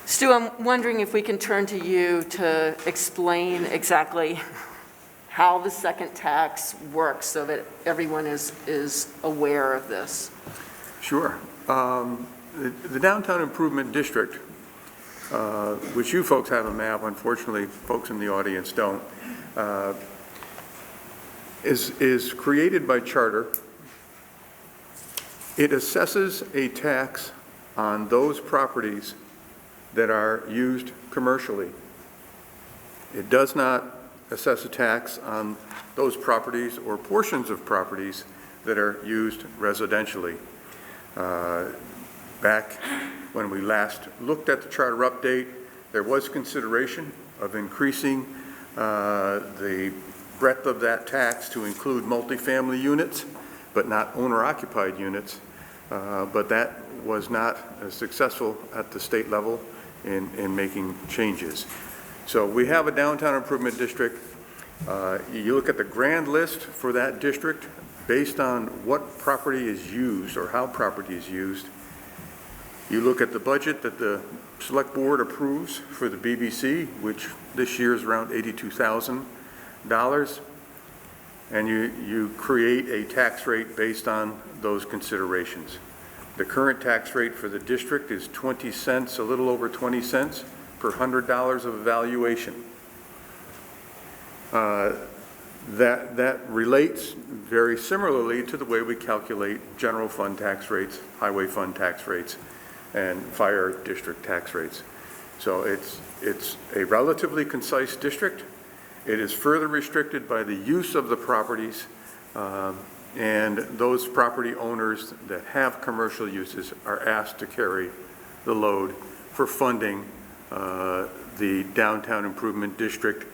Stu, I'm wondering if we can turn to you to explain exactly how the second tax works so that everyone is aware of this. Sure. The Downtown Improvement District, which you folks have a map, unfortunately folks in the audience don't, is created by charter. It assesses a tax on those properties that are used commercially. It does not assess a tax on those properties or portions of properties that are used residentially. Back when we last looked at the charter update, there was consideration of increasing the breadth of that tax to include multifamily units, but not owner-occupied units. But that was not successful at the state level in making changes. So we have a downtown improvement district. You look at the grand list for that district based on what property is used or how property is used. You look at the budget that the select board approves for the BBC, which this year is around $82,000, and you create a tax rate based on those considerations. The current tax rate for the district is 20 cents, a little over 20 cents per $100 of evaluation. That relates very similarly to the way we calculate general fund tax rates, highway fund tax rates, and fire district tax rates. So it's a relatively concise district. It is further restricted by the use of the properties, and those property owners that have commercial uses are asked to carry the load for funding the downtown improvement district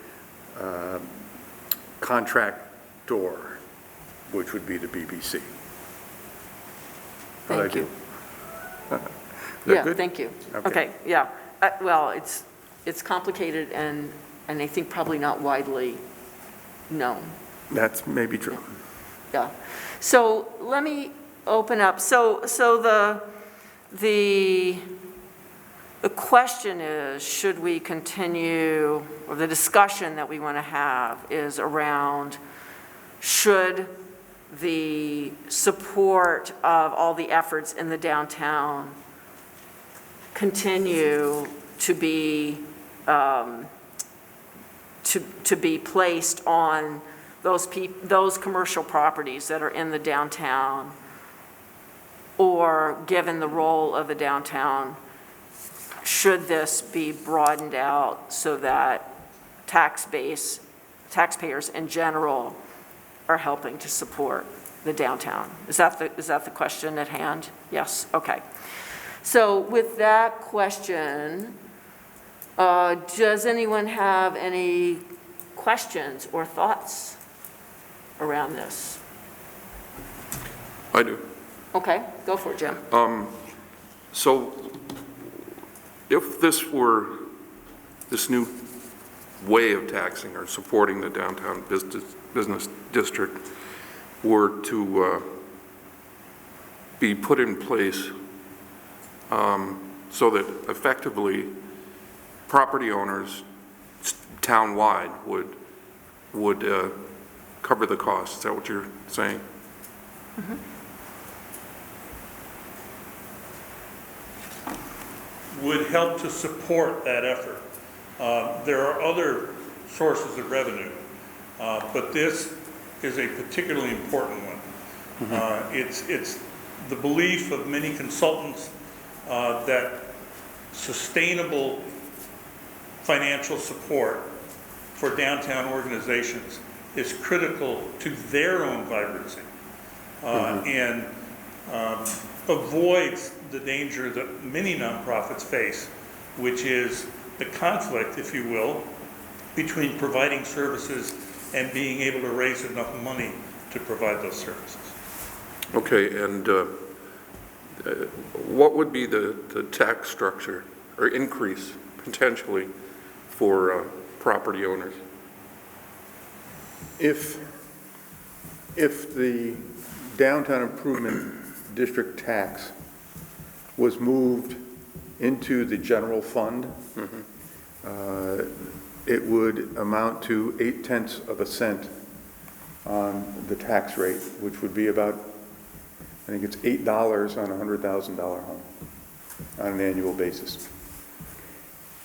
contractor, which would be the BBC. Thank you. That good? Thank you. Okay, yeah. Well, it's complicated and I think probably not widely known. That's maybe true. Yeah. So let me open up. So the question is, should we continue, or the discussion that we want to have is around, should the support of all the efforts in the downtown continue to be placed on those commercial properties that are in the downtown, or given the role of the downtown, should this be broadened out so that taxpayers in general are helping to support the downtown? Is that the question at hand? Yes, okay. So with that question, does anyone have any questions or thoughts around this? I do. Okay, go for it, Jim. So if this were, this new way of taxing or supporting the downtown business district were to be put in place so that effectively property owners town-wide would cover the cost. Is that what you're saying? Mm-hmm. Would help to support that effort. There are other sources of revenue, but this is a particularly important one. It's the belief of many consultants that sustainable financial support for downtown organizations is critical to their own vibrancy and avoids the danger that many nonprofits face, which is the conflict, if you will, between providing services and being able to raise enough money to provide those services. Okay, and what would be the tax structure or increase potentially for property owners? If the downtown improvement district tax was moved into the general fund, it would amount to 0.8 cents on the tax rate, which would be about, I think it's $8 on a $100,000 home on an annual basis.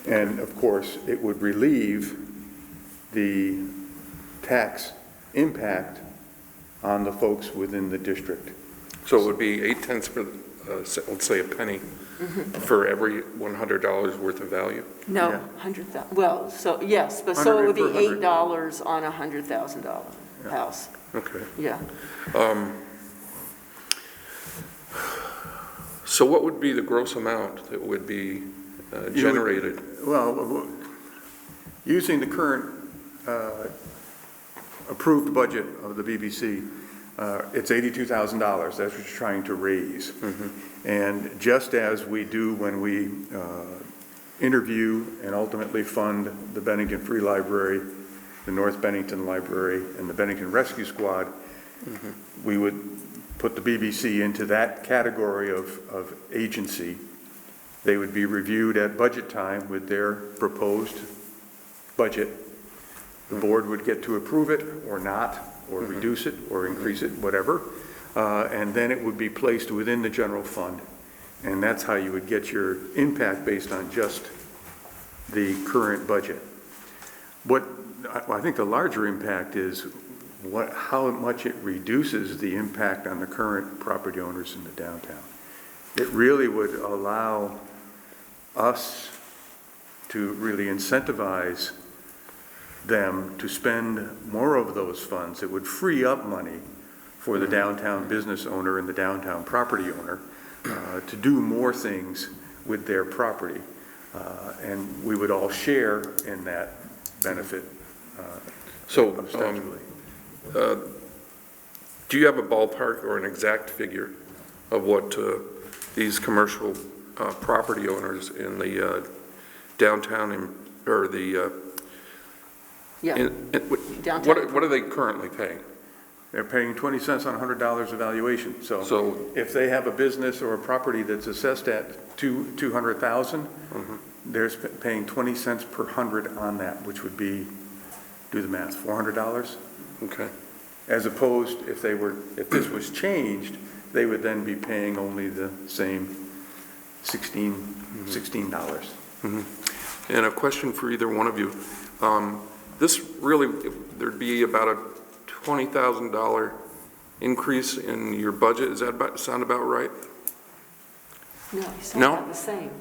And of course, it would relieve the tax impact on the folks within the district. So it would be 0.8 for, let's say, a penny for every $100 worth of value? No, Yeah. 100,000, well, so, yes, but so it would be 100 $8 on a $100,000 house. Okay. Yeah. So what would be the gross amount that would be generated? Well, using the current approved budget of the BBC, it's $82,000. That's what you're trying to raise. And just as we do when we interview and ultimately fund the Bennington Free Library, the North Bennington Library, and the Bennington Rescue Squad, we would put the BBC into that category of agency. They would be reviewed at budget time with their proposed budget. The board would get to approve it or not, or reduce it or increase it, whatever. And then it would be placed within the general fund. And that's how you would get your impact based on just the current budget. What I think the larger impact is how much it reduces the impact on the current property owners in the downtown. It really would allow us to really incentivize them to spend more of those funds. It would free up money for the downtown business owner and the downtown property owner to do more things with their property. And we would all share in that benefit ostensibly. Do you have a ballpark or an exact figure of what these commercial property owners in the downtown or the Yeah. What are they currently paying? They're paying 20 cents on $100 evaluation. So if they have a business or a property that's assessed at $200,000, they're paying 20 cents per 100 on that, which would be, do the math, $400. Okay. As opposed, if this was changed, they would then be paying only the same $16. And a question for either one of you. This really, there'd be about a $20,000 increase in your budget. Does that sound about right? No, it's No? not the same.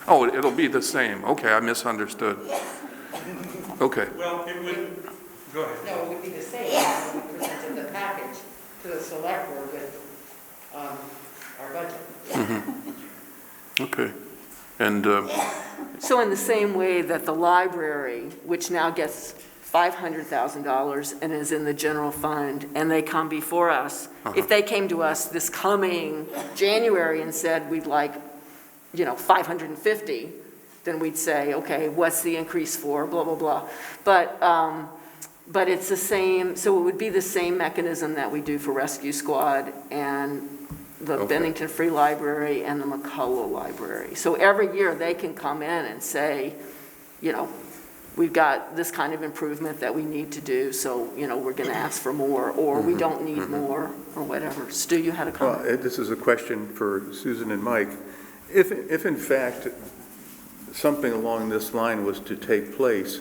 Oh, it'll be the same. Okay, I misunderstood. Okay. Well, it would, go ahead. No, it would be the same, when we presented the package to the select board with our budget. Okay. And So in the same way that the library, which now gets $500,000 and is in the general fund, and they come before us, if they came to us this coming January and said, we'd like, 550, then we'd say, okay, what's the increase for, blah, blah, blah. But it's the same, so it would be the same mechanism that we do for Rescue Squad and the Bennington Free Library and the McCullough Library. So every year they can come in and say, we've got this kind of improvement that we need to do, so, we're going to ask for more, or we don't need more, or whatever. Stu, you had a comment? Well, this is a question for Susan and Mike. If in fact something along this line was to take place,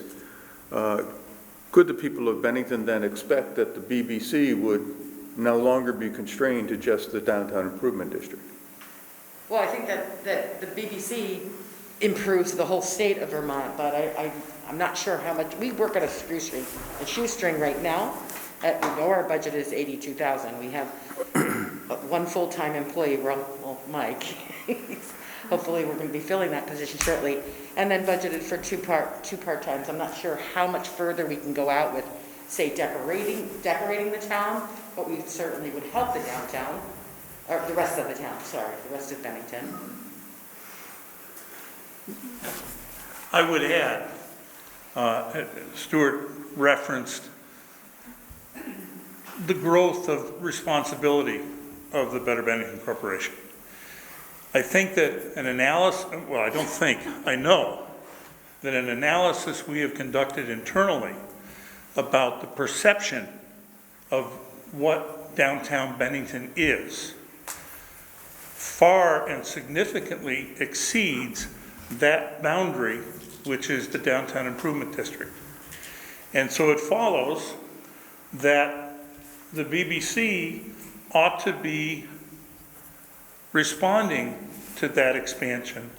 could the people of Bennington then expect that the BBC would no longer be constrained to just the downtown improvement district? Well, I think that the BBC improves the whole state of Vermont, but I'm not sure how much. We work at a shoestring right now. Our budget is $82,000. We have one full-time employee, well, Mike. Hopefully we're going to be filling that position shortly. And then budgeted for two part-times. I'm not sure how much further we can go out with, say, decorating the town, but we certainly would help the downtown, or the rest of the town, sorry, the rest of Bennington. I would add, Stuart referenced the growth of responsibility of the Better Bennington Corporation. I think that I know that an analysis we have conducted internally about the perception of what downtown Bennington is far and significantly exceeds that boundary, which is the downtown improvement district. And so it follows that the BBC ought to be responding to that expansion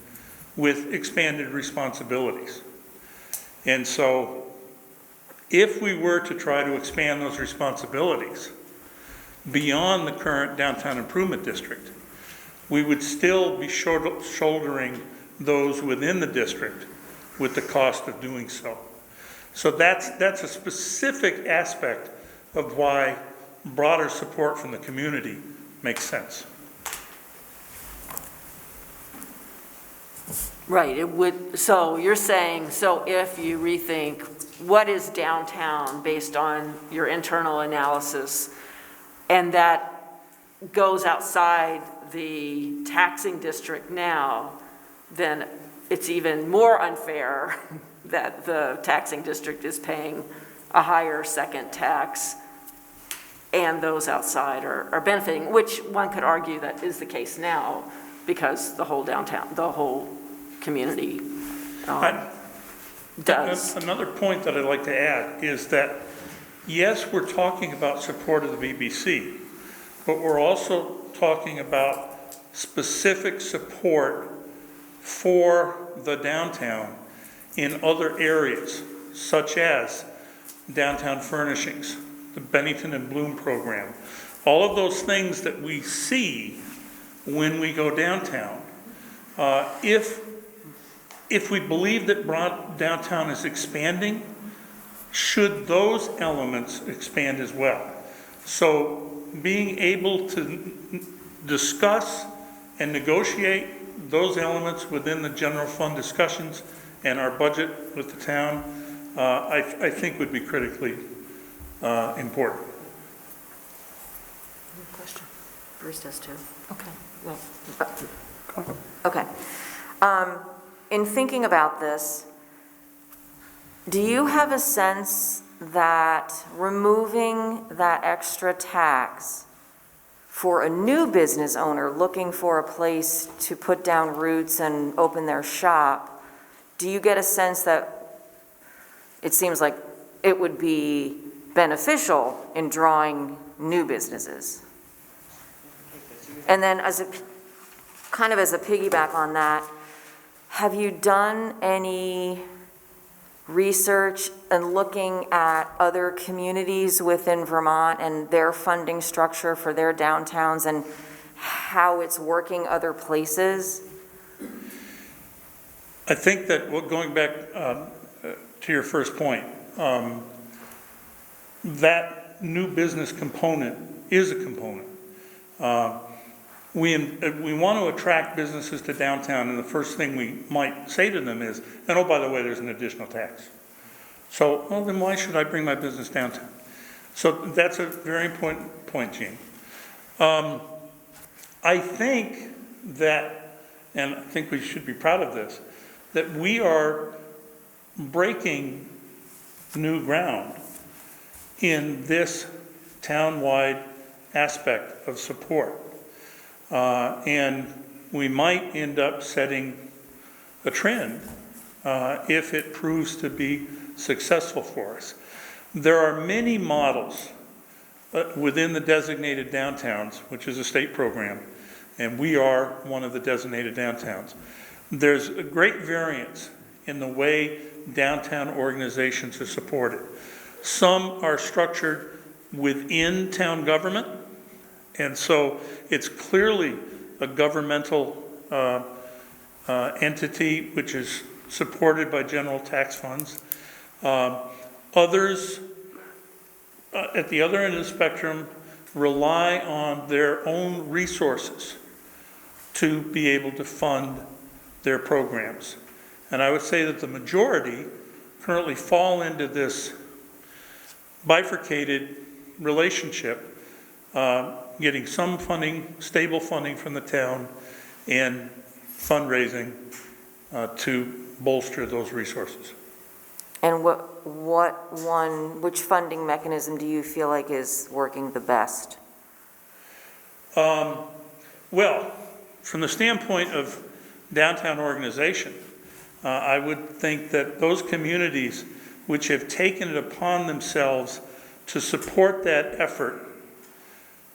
with expanded responsibilities. And so if we were to try to expand those responsibilities beyond the current downtown improvement district, we would still be shouldering those within the district with the cost of doing so. So that's a specific aspect of why broader support from the community makes sense. Right, it would, so you're saying, so if you rethink what is downtown based on your internal analysis, and that goes outside the taxing district now, then it's even more unfair that the taxing district is paying a higher second tax and those outside are benefiting, which one could argue that is the case now because the whole downtown, the whole community does. Another point that I'd like to add is that, yes, we're talking about support of the VBC, but we're also talking about specific support for the downtown in other areas, such as downtown furnishings, the Bennington and Bloom program, all of those things that we see when we go downtown. If we believe that downtown is expanding, should those elements expand as well? So being able to discuss and negotiate those elements within the general fund discussions and our budget with the town, I think would be critically important. Question. Bruce does too. Okay, well, Okay. In thinking about this, do you have a sense that removing that extra tax for a new business owner looking for a place to put down roots and open their shop, do you get a sense that it seems like it would be beneficial in drawing new businesses? And then as a piggyback on that, have you done any research and looking at other communities within Vermont and their funding structure for their downtowns and how it's working other places? I think that, going back to your first point, that new business component is a component. We want to attract businesses to downtown, and the first thing we might say to them is, and oh, by the way, there's an additional tax. So, well, then why should I bring my business downtown? So that's a very important point, Gene. I think that, and I think we should be proud of this, that we are breaking new ground in this town-wide aspect of support. And we might end up setting a trend if it proves to be successful for us. There are many models within the designated downtowns, which is a state program, and we are one of the designated downtowns. There's a great variance in the way downtown organizations are supported. Some are structured within town government, and so it's clearly a governmental entity which is supported by general tax funds. Others, at the other end of the spectrum, rely on their own resources to be able to fund their programs. And I would say that the majority currently fall into this bifurcated relationship, getting some funding, stable funding from the town, and fundraising to bolster those resources. And which funding mechanism do you feel like is working the best? Well, from the standpoint of downtown organization, I would think that those communities which have taken it upon themselves to support that effort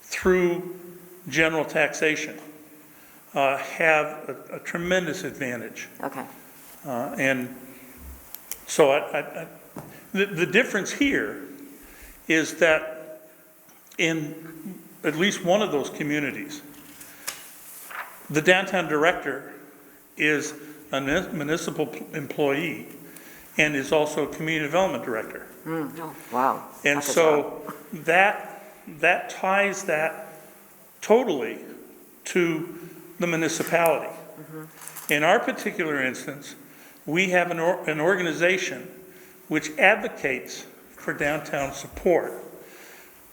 through general taxation have a tremendous advantage. Okay. And so the difference here is that in at least one of those communities, the downtown director is a municipal employee, and is also a community development director. Oh, Wow. And That's a so that ties that totally to the municipality. In our particular instance, we have an organization which advocates for downtown support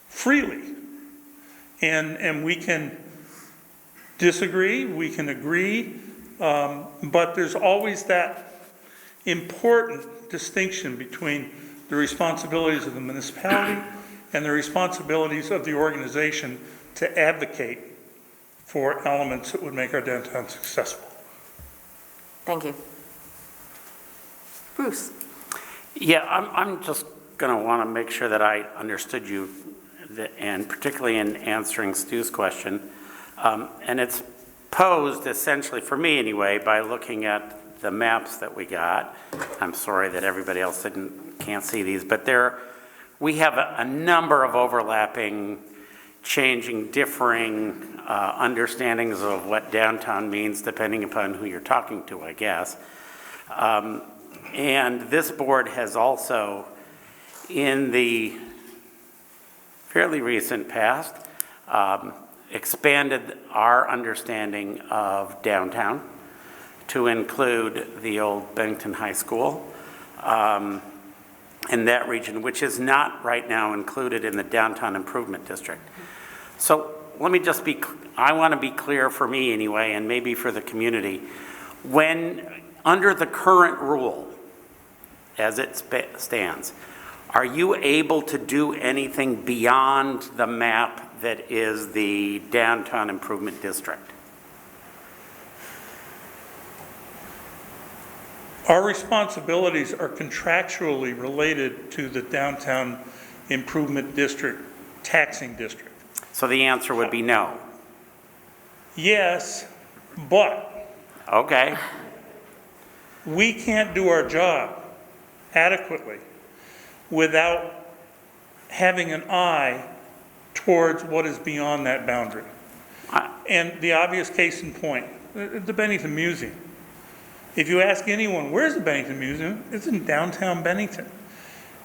freely. And we can disagree, we can agree, but there's always that important distinction between the responsibilities of the municipality and the responsibilities of the organization to advocate for elements that would make our downtown successful. Thank you. Bruce? Yeah, I'm just going to want to make sure that I understood you, and particularly in answering Stu's question. And it's posed essentially, for me anyway, by looking at the maps that we got. I'm sorry that everybody else can't see these, but we have a number of overlapping, changing, differing understandings of what downtown means depending upon who you're talking to, I guess. And this board has also, in the fairly recent past, expanded our understanding of downtown to include the old Bennington High School in that region, which is not right now included in the Downtown Improvement District. So let me just I want to be clear for me anyway, and maybe for the community. When, under the current rule, as it stands, are you able to do anything beyond the map that is the Downtown Improvement District? Our responsibilities are contractually related to the Downtown Improvement District taxing district. So the answer would be no. Yes, but Okay. we can't do our job adequately without having an eye towards what is beyond that boundary. And the obvious case in point, the Bennington Museum. If you ask anyone, where's the Bennington Museum? It's in downtown Bennington.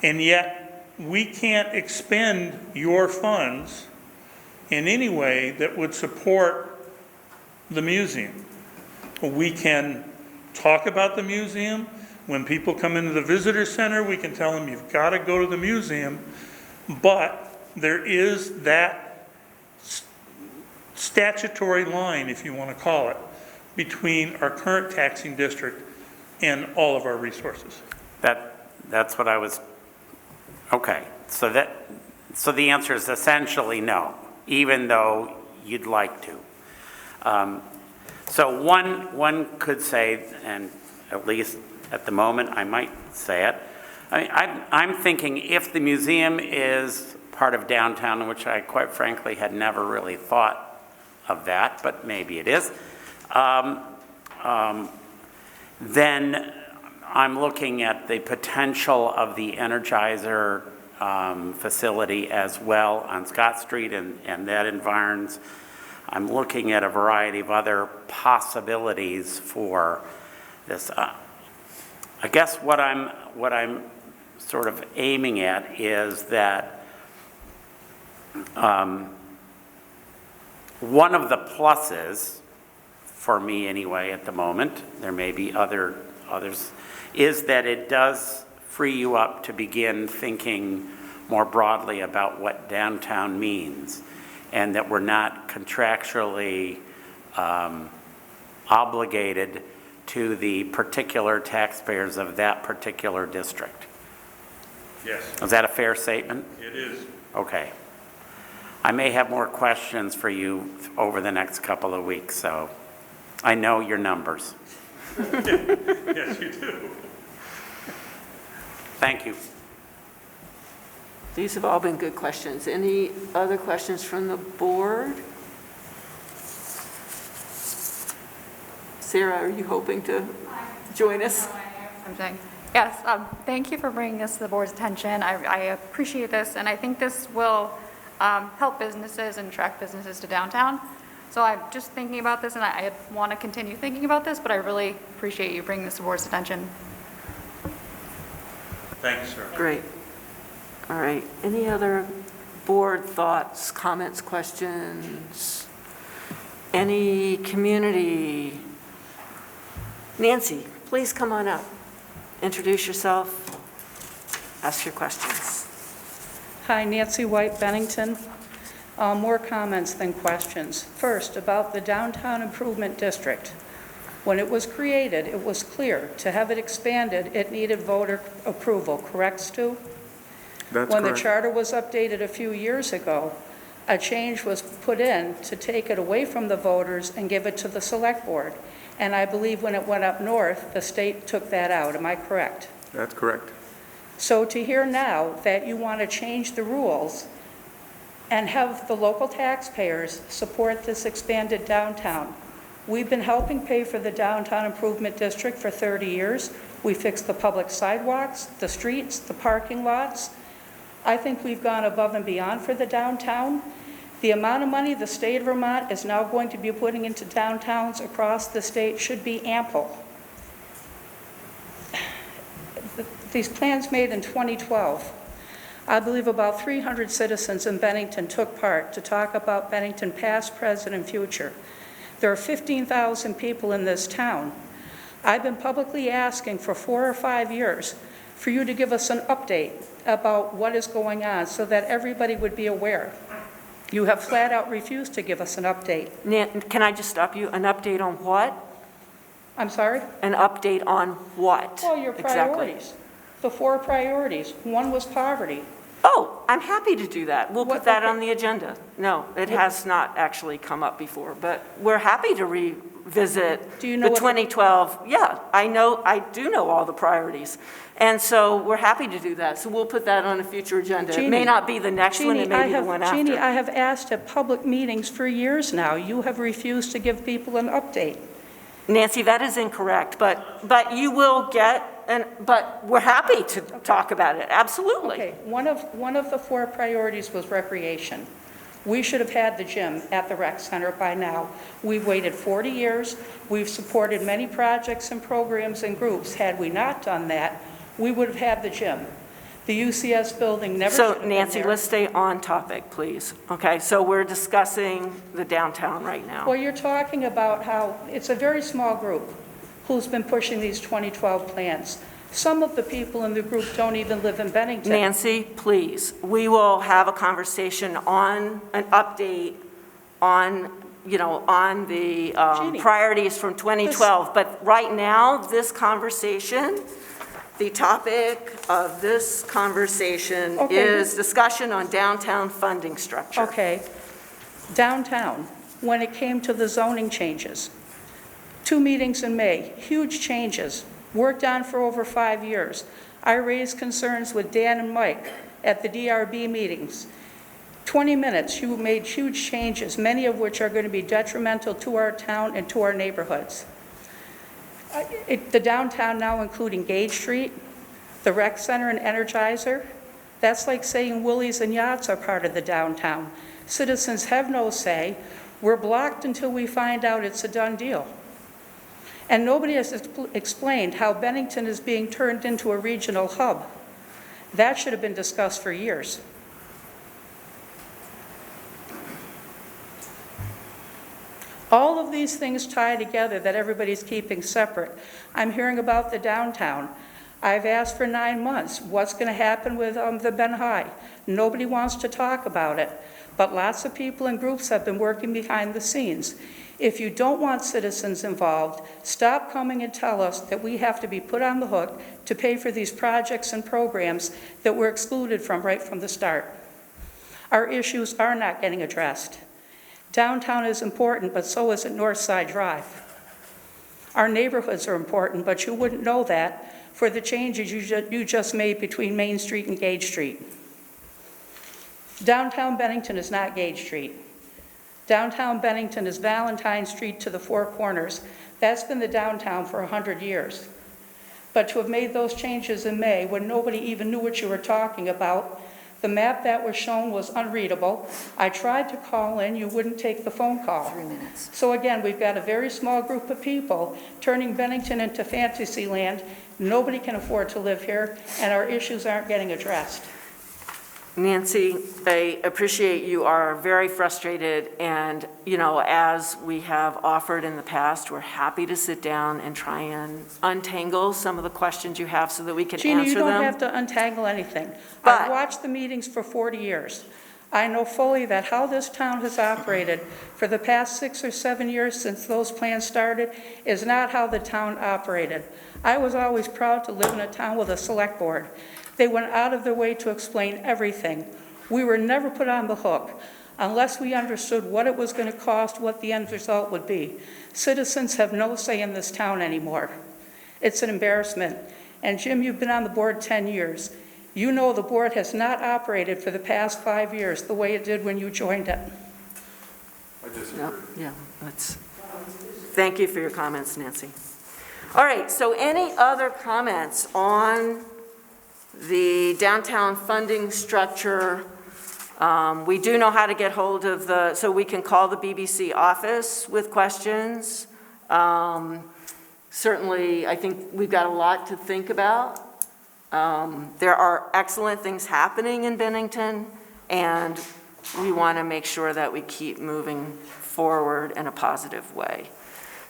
And yet, we can't expend your funds in any way that would support the museum. We can talk about the museum. When people come into the visitor center, we can tell them, you've got to go to the museum. But there is that statutory line, if you want to call it, between our current taxing district and all of our resources. That's what I was, okay. So the answer is essentially no, even though you'd like to. So one could say, and at least at the moment I might say it, I'm thinking if the museum is part of downtown, which I quite frankly had never really thought of that, but maybe it is, then I'm looking at the potential of the Energizer facility as well on Scott Street and that environs. I'm looking at a variety of other possibilities for this. I guess what I'm sort of aiming at is that one of the pluses, for me anyway at the moment, there may be others, is that it does free you up to begin thinking more broadly about what downtown means, and that we're not contractually obligated to the particular taxpayers of that particular district. Yes. Is that a fair statement? It is. Okay. I may have more questions for you over the next couple of weeks, so I know your numbers. Yes, you do. Thank you. These have all been good questions. Any other questions from the board? Sarah, are you hoping to join us? Something. Yes, thank you for bringing this to the board's attention. I appreciate this, and I think this will help businesses and attract businesses to downtown. So I'm just thinking about this, and I want to continue thinking about this, but I really appreciate you bringing this to the board's attention. Thank you, sir. Great. All right. Any other board thoughts, comments, questions? Any community? Nancy, please come on up. Introduce yourself. Ask your questions. Hi, Nancy White, Bennington. More comments than questions. First, about the Downtown Improvement District. When it was created, it was clear to have it expanded, it needed voter approval, correct, Stu? That's When the correct. charter was updated a few years ago, a change was put in to take it away from the voters and give it to the select board. And I believe when it went up north, the state took that out. Am I correct? That's correct. So to hear now that you want to change the rules and have the local taxpayers support this expanded downtown. We've been helping pay for the Downtown Improvement District for 30 years. We fixed the public sidewalks, the streets, the parking lots. I think we've gone above and beyond for the downtown. The amount of money the state of Vermont is now going to be putting into downtowns across the state should be ample. These plans made in 2012, I believe about 300 citizens in Bennington took part to talk about Bennington past, present, and future. There are 15,000 people in this town. I've been publicly asking for 4 or 5 years for you to give us an update about what is going on so that everybody would be aware. You have flat out refused to give us an update. Can I just stop you? An update on what? I'm sorry? An update on what? Well, your exactly? priorities. The 4 priorities. One was poverty. Oh, I'm happy to do that. We'll put What- that okay. on the agenda. No, it has not actually come up before, but we're happy to revisit Do you know the what the- 2012. Yeah, I do know all the priorities. And so we're happy to do that. So we'll put that on a future agenda. It may Jeannie, not be the next one, it may be the one after. Jeannie, I have asked at public meetings for years now. You have refused to give people an update. Nancy, that is incorrect, but you will get, but we're happy to talk about it, absolutely. Okay, one of the 4 priorities was recreation. We should have had the gym at the rec center by now. We've waited 40 years. We've supported many projects and programs and groups. Had we not done that, we would have had the gym. The UCS building never should So have been Nancy, there. let's stay on topic, please. Okay, so we're discussing the downtown right now. Well, you're talking about how it's a very small group who's been pushing these 2012 plans. Some of the people in the group don't even live in Bennington. Nancy, please, we will have a conversation on an update on, on the Jeannie, priorities from 2012. But right now, this conversation, the topic of this conversation Okay. is discussion on downtown funding structure. Okay, downtown, when it came to the zoning changes, 2 meetings in May, huge changes, worked on for over 5 years. I raised concerns with Dan and Mike at the DRB meetings. 20 minutes, you made huge changes, many of which are going to be detrimental to our town and to our neighborhoods. The downtown now including Gage Street, the rec center and Energizer, that's like saying Willie's and Yachts are part of the downtown. Citizens have no say. We're blocked until we find out it's a done deal. And nobody has explained how Bennington is being turned into a regional hub. That should have been discussed for years. All of these things tie together that everybody's keeping separate. I'm hearing about the downtown. I've asked for 9 months. What's going to happen with the Ben High? Nobody wants to talk about it, but lots of people and groups have been working behind the scenes. If you don't want citizens involved, stop coming and tell us that we have to be put on the hook to pay for these projects and programs that we're excluded from right from the start. Our issues are not getting addressed. Downtown is important, but so is Northside Drive. Our neighborhoods are important, but you wouldn't know that for the changes you just made between Main Street and Gage Street. Downtown Bennington is not Gage Street. Downtown Bennington is Valentine Street to the Four Corners. That's been the downtown for 100 years. But to have made those changes in May when nobody even knew what you were talking about, The map that was shown was unreadable. I tried to call in, you wouldn't take the phone call. 3 minutes. So again, we've got a very small group of people turning Bennington into fantasy land. Nobody can afford to live here, and our issues aren't getting addressed. Nancy, I appreciate you are very frustrated, and, you know, as we have offered in the past, we're happy to sit down and try and untangle some of the questions you have so that we can Gina, answer them. you don't have to untangle anything. But- I've watched the meetings for 40 years. I know fully that how this town has operated for the past 6 or 7 years since those plans started is not how the town operated. I was always proud to live in a town with a select board. They went out of their way to explain everything. We were never put on the hook unless we understood what it was going to cost, what the end result would be. Citizens have no say in this town anymore. It's an embarrassment. And Jim, you've been on the board 10 years. You know the board has not operated for the past 5 years the way it did when you joined it. I disagree. Yep, yeah, thank you for your comments, Nancy. All right, so any other comments on the downtown funding structure? We do know how to get hold of so we can call the BBC office with questions. Certainly, I think we've got a lot to think about. There are excellent things happening in Bennington, and we want to make sure that we keep moving forward in a positive way.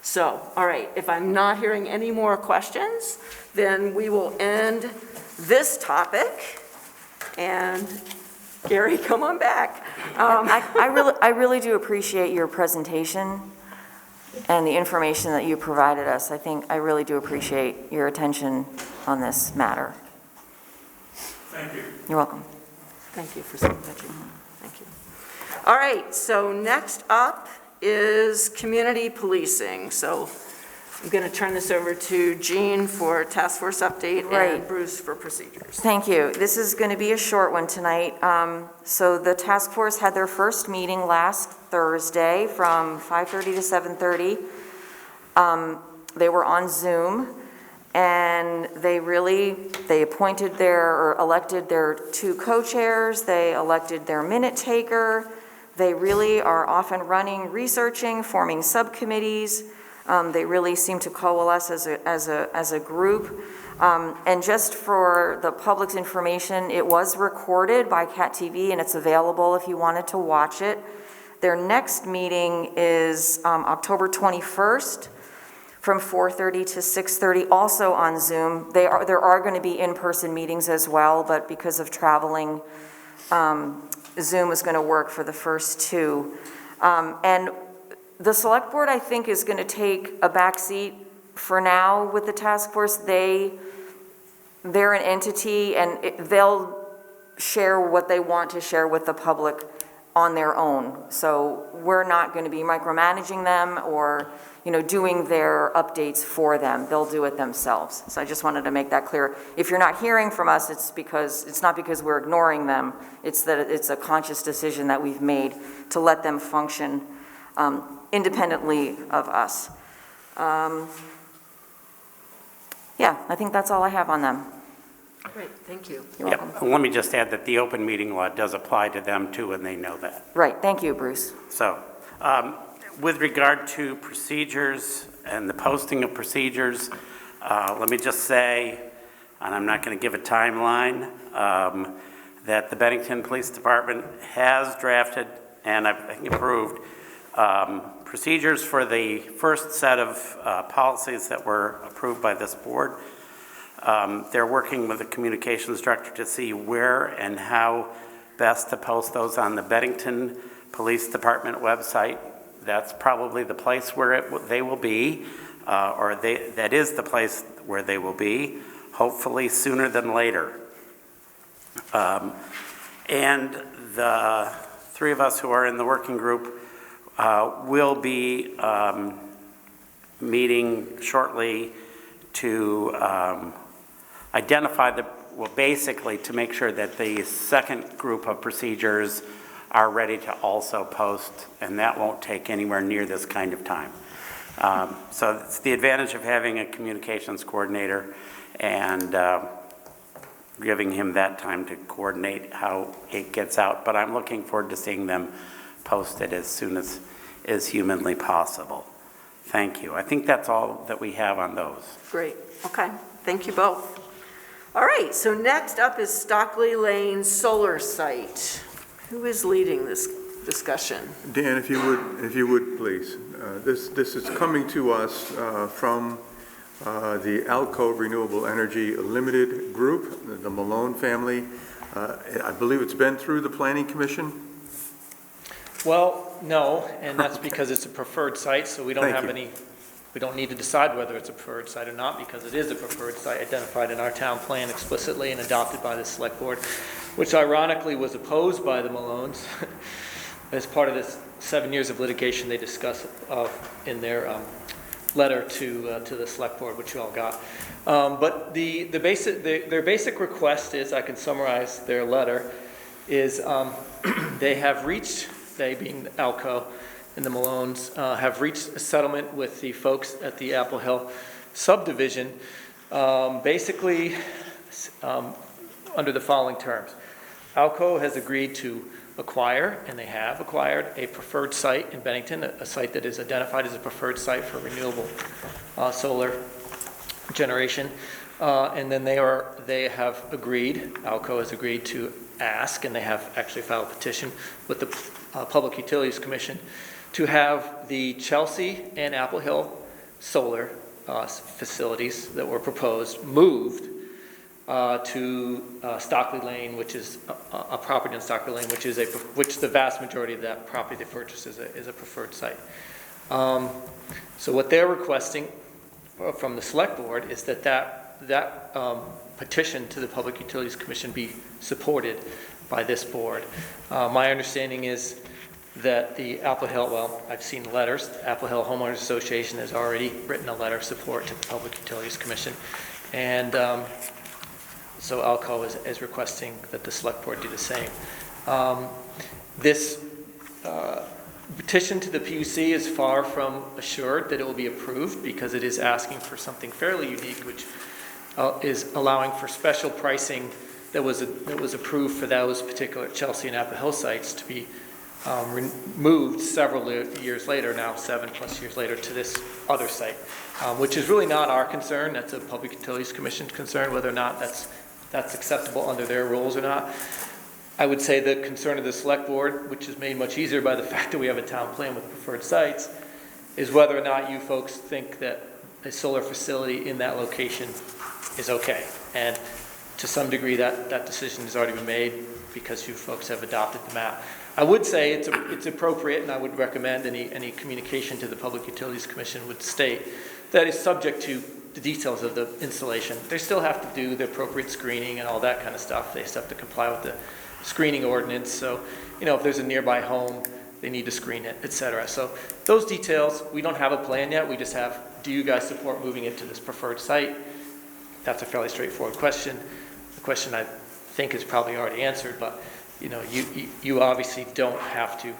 So, all right, if I'm not hearing any more questions, then we will end this topic. And Gary, come on back. I really do appreciate your presentation and the information that you provided us. I really do appreciate your attention on this matter. Thank you. You're welcome. Thank you for saying that. Thank you. All right, so next up is community policing. So I'm going to turn this over to Jean for task force update and Bruce for procedures. Thank you. This is going to be a short one tonight. So the task force had their first meeting last Thursday from 5:30 to 7:30. They were on Zoom, and they appointed or elected their 2 co-chairs. They elected their minute taker. They really are off and running, researching, forming subcommittees. They really seem to coalesce as a group. And just for the public's information, it was recorded by Cat TV, and it's available if you wanted to watch it. Their next meeting is October 21st from 4:30 to 6:30, also on Zoom. There are going to be in-person meetings as well, but because of traveling, Zoom is going to work for the first 2. And the select board, I think, is going to take a back seat for now with the task force. They're an entity, and they'll share what they want to share with the public on their own. So we're not going to be micromanaging them or, doing their updates for them. They'll do it themselves. So I just wanted to make that clear. If you're not hearing from us, it's not because we're ignoring them. It's that it's a conscious decision that we've made to let them function independently of us. Yeah, I think that's all I have on them. Great, thank you. You're welcome. Let me just add that the open meeting law does apply to them too, and they know that. Right, thank you, Bruce. So, with regard to procedures and the posting of procedures, let me just say, and I'm not going to give a timeline, that the Bennington Police Department has drafted and I think approved procedures for the first set of policies that were approved by this board. They're working with the communications director to see where and how best to post those on the Bennington Police Department website. That's probably the place where they will be, that is the place where they will be, hopefully sooner than later. And the 3 of us who are in the working group will be meeting shortly to identify basically to make sure that the second group of procedures are ready to also post, and that won't take anywhere near this kind of time. So it's the advantage of having a communications coordinator, and giving him that time to coordinate how it gets out. But I'm looking forward to seeing them posted as soon as is humanly possible. Thank you. I think that's all that we have on those. Great, okay, thank you both. All right, so next up is Stockley Lane Solar Site. Who is leading this discussion? Dan, if you would, please. This is coming to us from the Alco Renewable Energy Limited Group, the Malone family. I believe it's been through the Planning Commission. Well, no, and that's because it's a preferred site, so we don't Thank have you. any, we don't need to decide whether it's a preferred site or not, because it is a preferred site identified in our town plan explicitly and adopted by the select board, which ironically was opposed by the Malones as part of this 7 years of litigation they discuss in their letter to the select board, which you all got. But their basic request is, I can summarize their letter, is they have reached, they being Alco and the Malones, have reached a settlement with the folks at the Apple Hill subdivision, basically under the following terms. Alco has agreed to acquire, and they have acquired, a preferred site in Bennington, a site that is identified as a preferred site for renewable solar generation. And then they have agreed, Alco has agreed to ask, and they have actually filed a petition with the Public Utilities Commission to have the Chelsea and Apple Hill solar facilities that were proposed moved to Stockley Lane, which is a property in Stockley Lane, which the vast majority of that property they purchased is a preferred site. So what they're requesting from the select board is that petition to the Public Utilities Commission be supported by this board. My understanding is that the Apple Hill, well, I've seen letters, the Apple Hill Homeowners Association has already written a letter of support to the Public Utilities Commission. And so Alco is requesting that the select board do the same. This petition to the PUC is far from assured that it will be approved, because it is asking for something fairly unique, which is allowing for special pricing that was approved for those particular Chelsea and Apple Hill sites to be moved several years later, now 7+ years later, to this other site, which is really not our concern. That's a Public Utilities Commission concern, whether or not that's acceptable under their rules or not. I would say the concern of the select board, which is made much easier by the fact that we have a town plan with preferred sites, is whether or not you folks think that a solar facility in that location is okay. And to some degree, that decision has already been made because you folks have adopted the map. I would say it's appropriate, and I would recommend any communication to the Public Utilities Commission would state that is subject to the details of the installation. They still have to do the appropriate screening and all that kind of stuff. They still have to comply with the screening ordinance. So, if there's a nearby home, they need to screen it, et cetera. So those details, we don't have a plan yet. We just have, do you guys support moving it to this preferred site? That's a fairly straightforward question. The question I think is probably already answered, but you obviously don't have to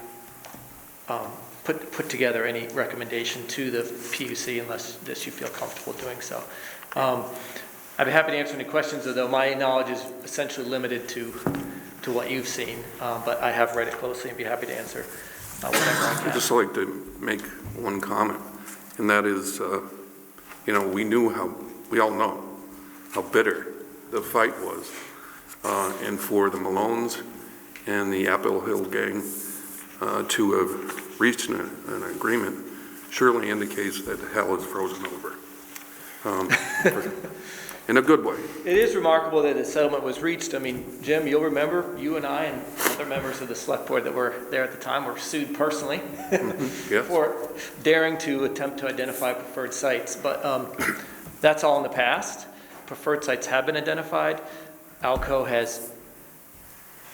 put together any recommendation to the PUC unless you feel comfortable doing so. I'd be happy to answer any questions, although my knowledge is essentially limited to what you've seen, but I have read it closely and be happy to answer whatever I can. I'd just like to make one comment, and that is, we all know how bitter the fight was, and for the Malones and the Apple Hill gang to have reached an agreement surely indicates that hell is frozen over, in a good way. It is remarkable that a settlement was reached. I mean, Jim, you'll remember, you and I and other members of the select board that were there at the time were sued personally Yes. for daring to attempt to identify preferred sites. But that's all in the past. Preferred sites have been identified. Alco has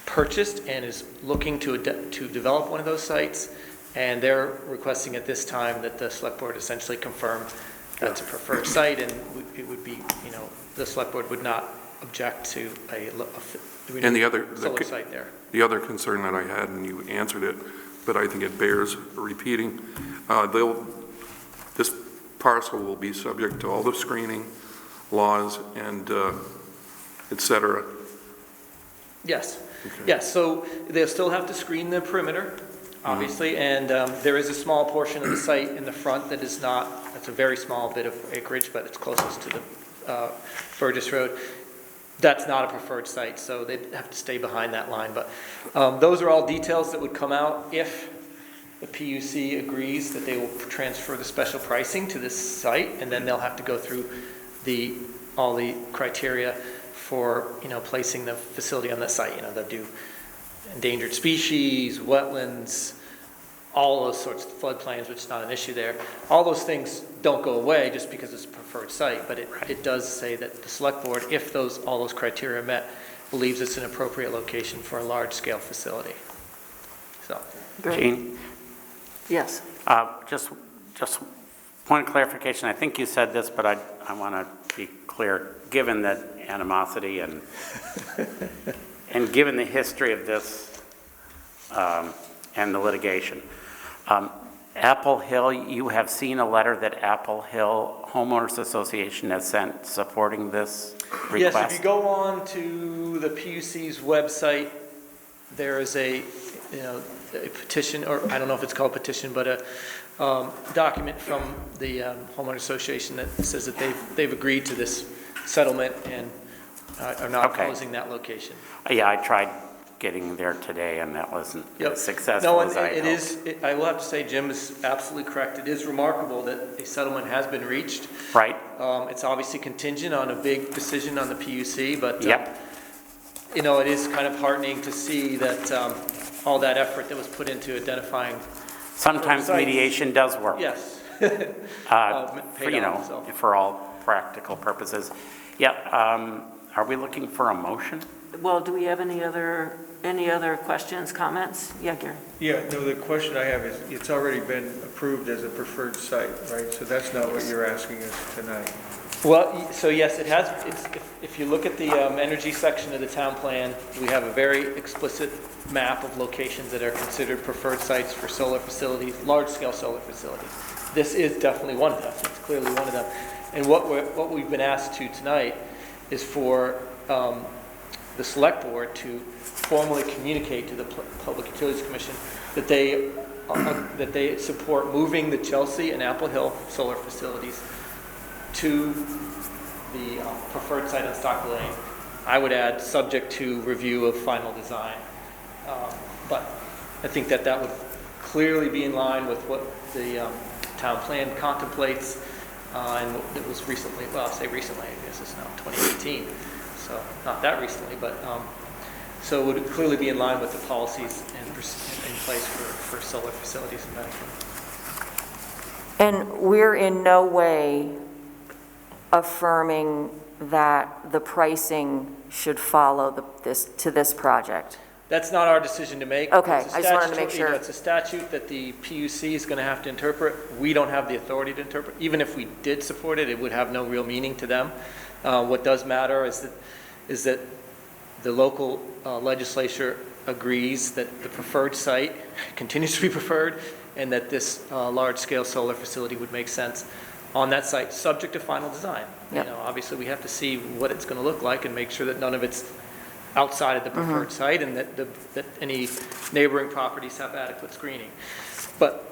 purchased and is looking to develop one of those sites, and they're requesting at this time that the select board essentially confirm that's a preferred site, and it would be, the select board would not object to a solar site there. The other concern that I had, and you answered it, but I think it bears repeating, this parcel will be subject to all the screening laws and et cetera? Yes, Okay. yes, so they'll still have to screen the perimeter, obviously, and there is a small portion of the site in the front that is not, that's a very small bit of acreage, but it's closest to the Burgess Road. That's not a preferred site, so they'd have to stay behind that line, but those are all details that would come out if the PUC agrees that they will transfer the special pricing to this site, and then they'll have to go through all the criteria for, placing the facility on the site. They'll do endangered species, wetlands, all those sorts of floodplains, which is not an issue there. All those things don't go away just because it's a preferred site, but it does say that the select board, if all those criteria are met, believes it's an appropriate location for a large-scale facility. So, Great. Gene? Yes. Just point of clarification. I think you said this, but I want to be clear. Given that animosity and given the history of this and the litigation, Apple Hill, you have seen a letter that Apple Hill Homeowners Association has sent supporting this request? yes, if you go on to the PUC's website, there is a petition, or I don't know if it's called petition, but a document from the homeowner association that says that they've agreed to this settlement and are not opposing that location. Yeah, I tried getting there today, and that wasn't as successful No, as I hoped. I will have to say Jim is absolutely correct. It is remarkable that a settlement has been reached. Right. It's obviously contingent on a big decision on the PUC, but Yep. it is kind of heartening to see that all that effort that was put into identifying. Sometimes sites. mediation does work. Yes. For all practical purposes. Yeah, are we looking for a motion? Well, do we have any other questions, comments? Yeah, Gary. Yeah, no, the question I have is, it's already been approved as a preferred site, right? So that's not what you're asking us tonight. Well, so yes, it has, if you look at the energy section of the town plan, we have a very explicit map of locations that are considered preferred sites for solar facilities, large-scale solar facilities. This is definitely one of them. It's clearly one of them. And what we've been asked to tonight is for the select board to formally communicate to the Public Utilities Commission that they support moving the Chelsea and Apple Hill solar facilities to the preferred site on Stockley Lane. I would add, subject to review of final design. But I think that would clearly be in line with what the town plan contemplates, and it was recently, well, I'll say recently, I guess it's now 2018, so not that recently, but so it would clearly be in line with the policies in place for solar facilities in Bennington. And we're in no way affirming that the pricing should follow this project. That's not our decision to make. Okay, It's a I just wanted to make statutory- sure. It's a statute that the PUC is going to have to interpret. We don't have the authority to interpret. Even if we did support it, it would have no real meaning to them. What does matter is that the local legislature agrees that the preferred site continues to be preferred, and that this large-scale solar facility would make sense on that site, subject to final design. Yep. Obviously, we have to see what it's going to look like and make sure that none of it's outside of the preferred site, and that any neighboring properties have adequate screening. But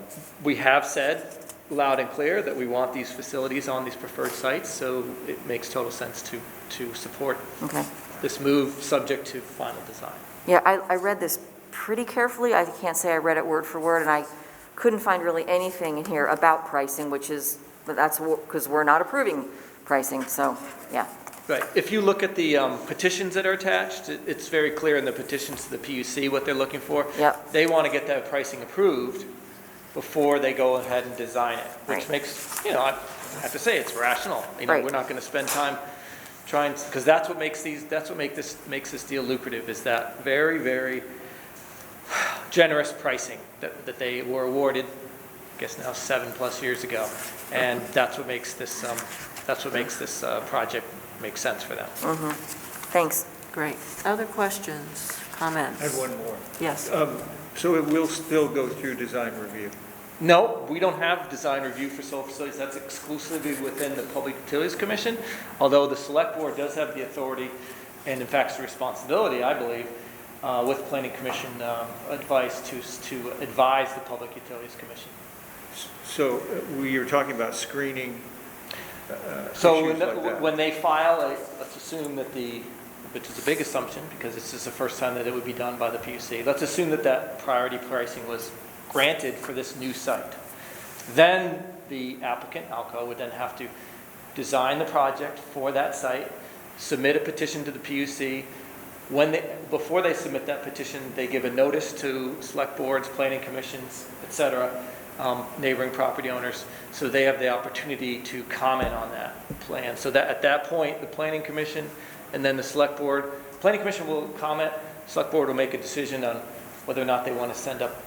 we have said loud and clear that we want these facilities on these preferred sites, so it makes total sense to support this move, subject to final design. Yeah, I read this pretty carefully. I can't say I read it word for word, and I couldn't find really anything in here about pricing, but that's because we're not approving pricing, so, yeah. Right. If you look at the petitions that are attached, it's very clear in the petitions to the PUC what they're looking for. Yep. They want to get that pricing approved before they go ahead and design it, which Right. makes, I have to say, it's rational. Right. We're not going to spend time trying, because that's what makes this deal lucrative, is that very, very generous pricing that they were awarded, I guess now 7+ years ago, and that's what makes this project make sense for them. Thanks. Great. Other questions, comments? I have one more. Yes. So it will still go through design review? No, we don't have design review for solar facilities. That's exclusively within the Public Utilities Commission, although the Select Board does have the authority and in fact, it's a responsibility, I believe, with Planning Commission advice to advise the Public Utilities Commission. So we were talking about screening So issues like that. when they file, let's assume that which is a big assumption because this is the first time that it would be done by the PUC, let's assume that that priority pricing was granted for this new site. Then the applicant, Alco, would then have to design the project for that site, submit a petition to the PUC. Before they submit that petition, they give a notice to select boards, planning commissions, et cetera, neighboring property owners, so they have the opportunity to comment on that plan. So that at that point, the planning commission and then the select board, planning commission will comment, select board will make a decision on whether or not they want to send up,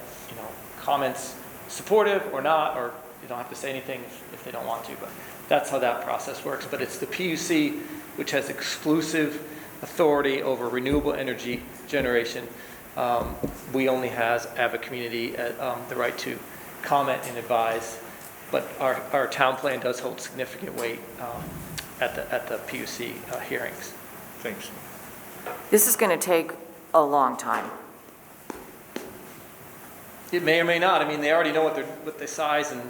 comments supportive or not, or you don't have to say anything if they don't want to, but that's how that process works. But it's the PUC which has exclusive authority over renewable energy generation. We only have a community the right to comment and advise, but our town plan does hold significant weight at the PUC hearings. Thanks. This is going to take a long time. It may or may not. I mean, they already know what the size, and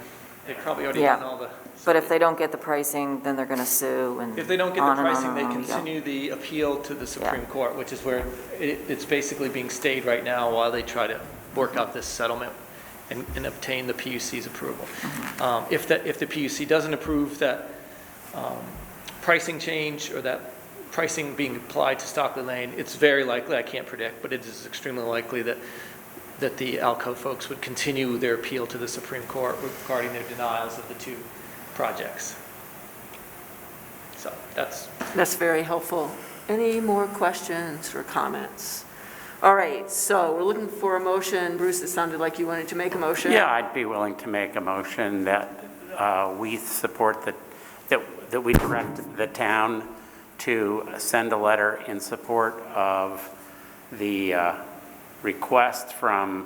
they probably already done all the. But if they don't get the pricing, then they're going to sue and If they don't get on the and on pricing, and they on we go. continue the appeal to the Supreme Court, which is where it's basically being stayed right now while they try to work out this settlement and obtain the PUC's approval. If the PUC doesn't approve that pricing change or that pricing being applied to Stockley Lane, it's very likely, I can't predict, but it is extremely likely that the Alco folks would continue their appeal to the Supreme Court regarding their denials of the two projects. So That's very helpful. Any more questions or comments? All right, so we're looking for a motion. Bruce, it sounded like you wanted to make a motion. Yeah, I'd be willing to make a motion that we support that we direct the town to send a letter in support of the request from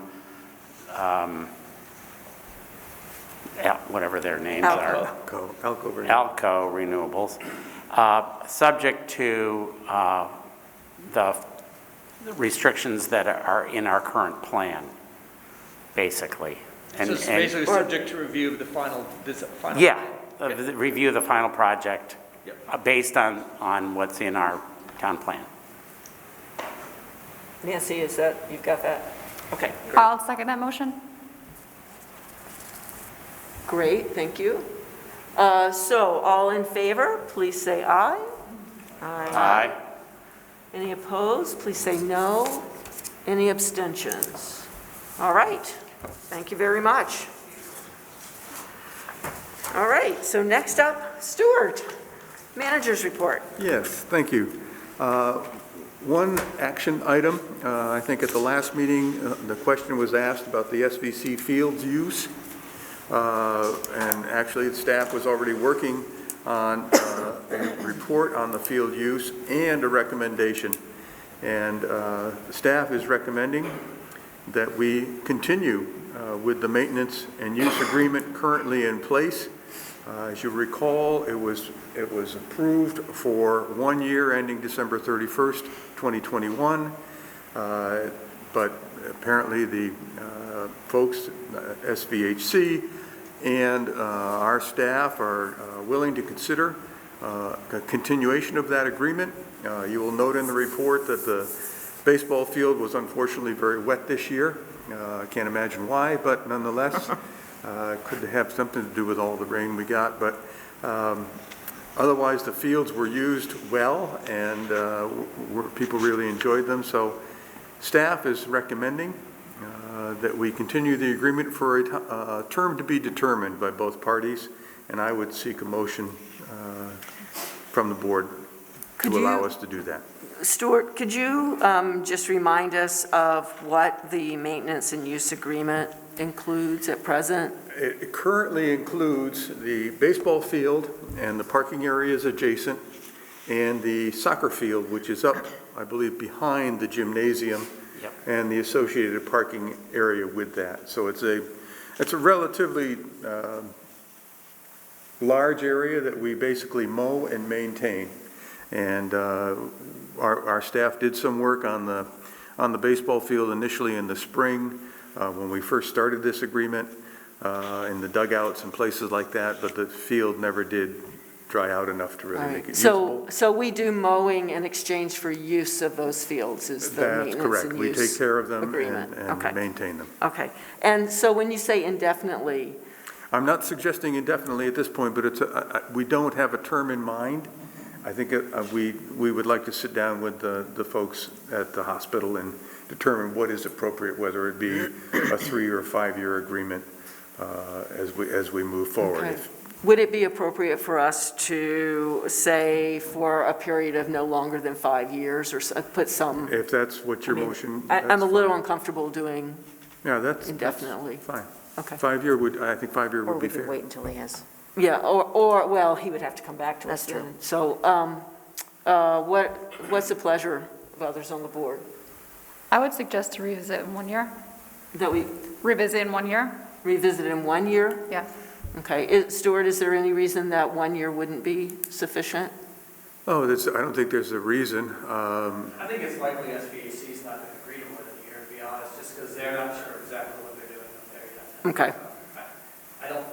whatever their names are. Alco Renewables, subject to the restrictions that are in our current plan, basically. so it's basically subject to review of the final. Yeah, review the final project based on what's in our town plan. Nancy, you've got that? Okay. Great. I'll second that motion. Great, thank you. So all in favor, please say aye. Aye. Any opposed? Please say no. Any abstentions? All right, thank you very much. All right, so next up, Stuart, manager's report. Yes, thank you. One action item, I think at the last meeting, the question was asked about the SVC fields use. And actually, the staff was already working on a report on the field use and a recommendation. And the staff is recommending that we continue with the maintenance and use agreement currently in place. As you recall, it was approved for 1 year ending December 31st, 2021. But apparently the folks, SVHC, and our staff are willing to consider a continuation of that agreement. You will note in the report that the baseball field was unfortunately very wet this year. I can't imagine why, but nonetheless, could have something to do with all the rain we got. But otherwise, the fields were used well, and people really enjoyed them. So staff is recommending that we continue the agreement for a term to be determined by both parties, and I would seek a motion from the board to allow us to do that. Stuart, could you just remind us of what the maintenance and use agreement includes at present? It currently includes the baseball field and the parking areas adjacent, and the soccer field, which is up, I believe, behind the gymnasium, and the associated parking area with that. So it's a relatively large area that we basically mow and maintain. And our staff did some work on the baseball field initially in the spring, when we first started this agreement, in the dugouts and places like that, but the field never did dry out enough to really make it usable. So we do mowing in exchange for use of those fields is the That's maintenance correct. and We use take care of them agreement. Okay. and maintain them. Okay. And so when you say indefinitely, I'm not suggesting indefinitely at this point, but we don't have a term in mind. I think we would like to sit down with the folks at the hospital and determine what is appropriate, whether it be a 3 or 5 year agreement as we move forward. okay. Would it be appropriate for us to say for a period of no longer than 5 years or put some? If that's what your I mean, motion. I'm a little fine. uncomfortable doing Yeah, that's indefinitely. fine. Okay. 5 year I think 5 year Or would be we could fair. wait until he has. Yeah, well, he would have to come back to us That's true. then. So what's the pleasure of others on the board? I would suggest to revisit in 1 year. That we Revisit in 1 year? revisit in 1 year? Yeah. Okay. Stuart, is there any reason that 1 year wouldn't be sufficient? Oh, I don't think there's a reason. I think it's likely SBAC is not going to agree to more than a year, to be honest, just because they're not sure exactly what they're doing up there yet. Okay. I don't,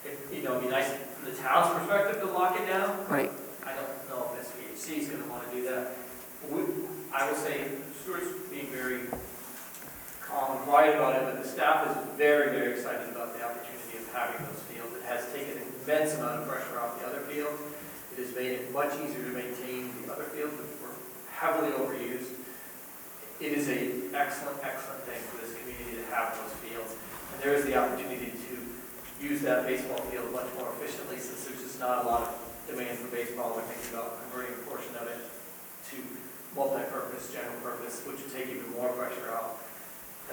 it'd be nice from the town's perspective to lock it down. Right. I don't know if SBAC is going to want to do that. I would say Stuart's being very calm and quiet about it, but the staff is very, very excited about the opportunity of having those fields. It has taken an immense amount of pressure off the other field. It has made it much easier to maintain the other fields, which were heavily overused. It is an excellent, excellent thing for this community to have those fields. And there is the opportunity to use that baseball field much more efficiently, since there's just not a lot of demand for baseball. We're thinking about converting a portion of it to multi-purpose, general purpose, which would take even more pressure off.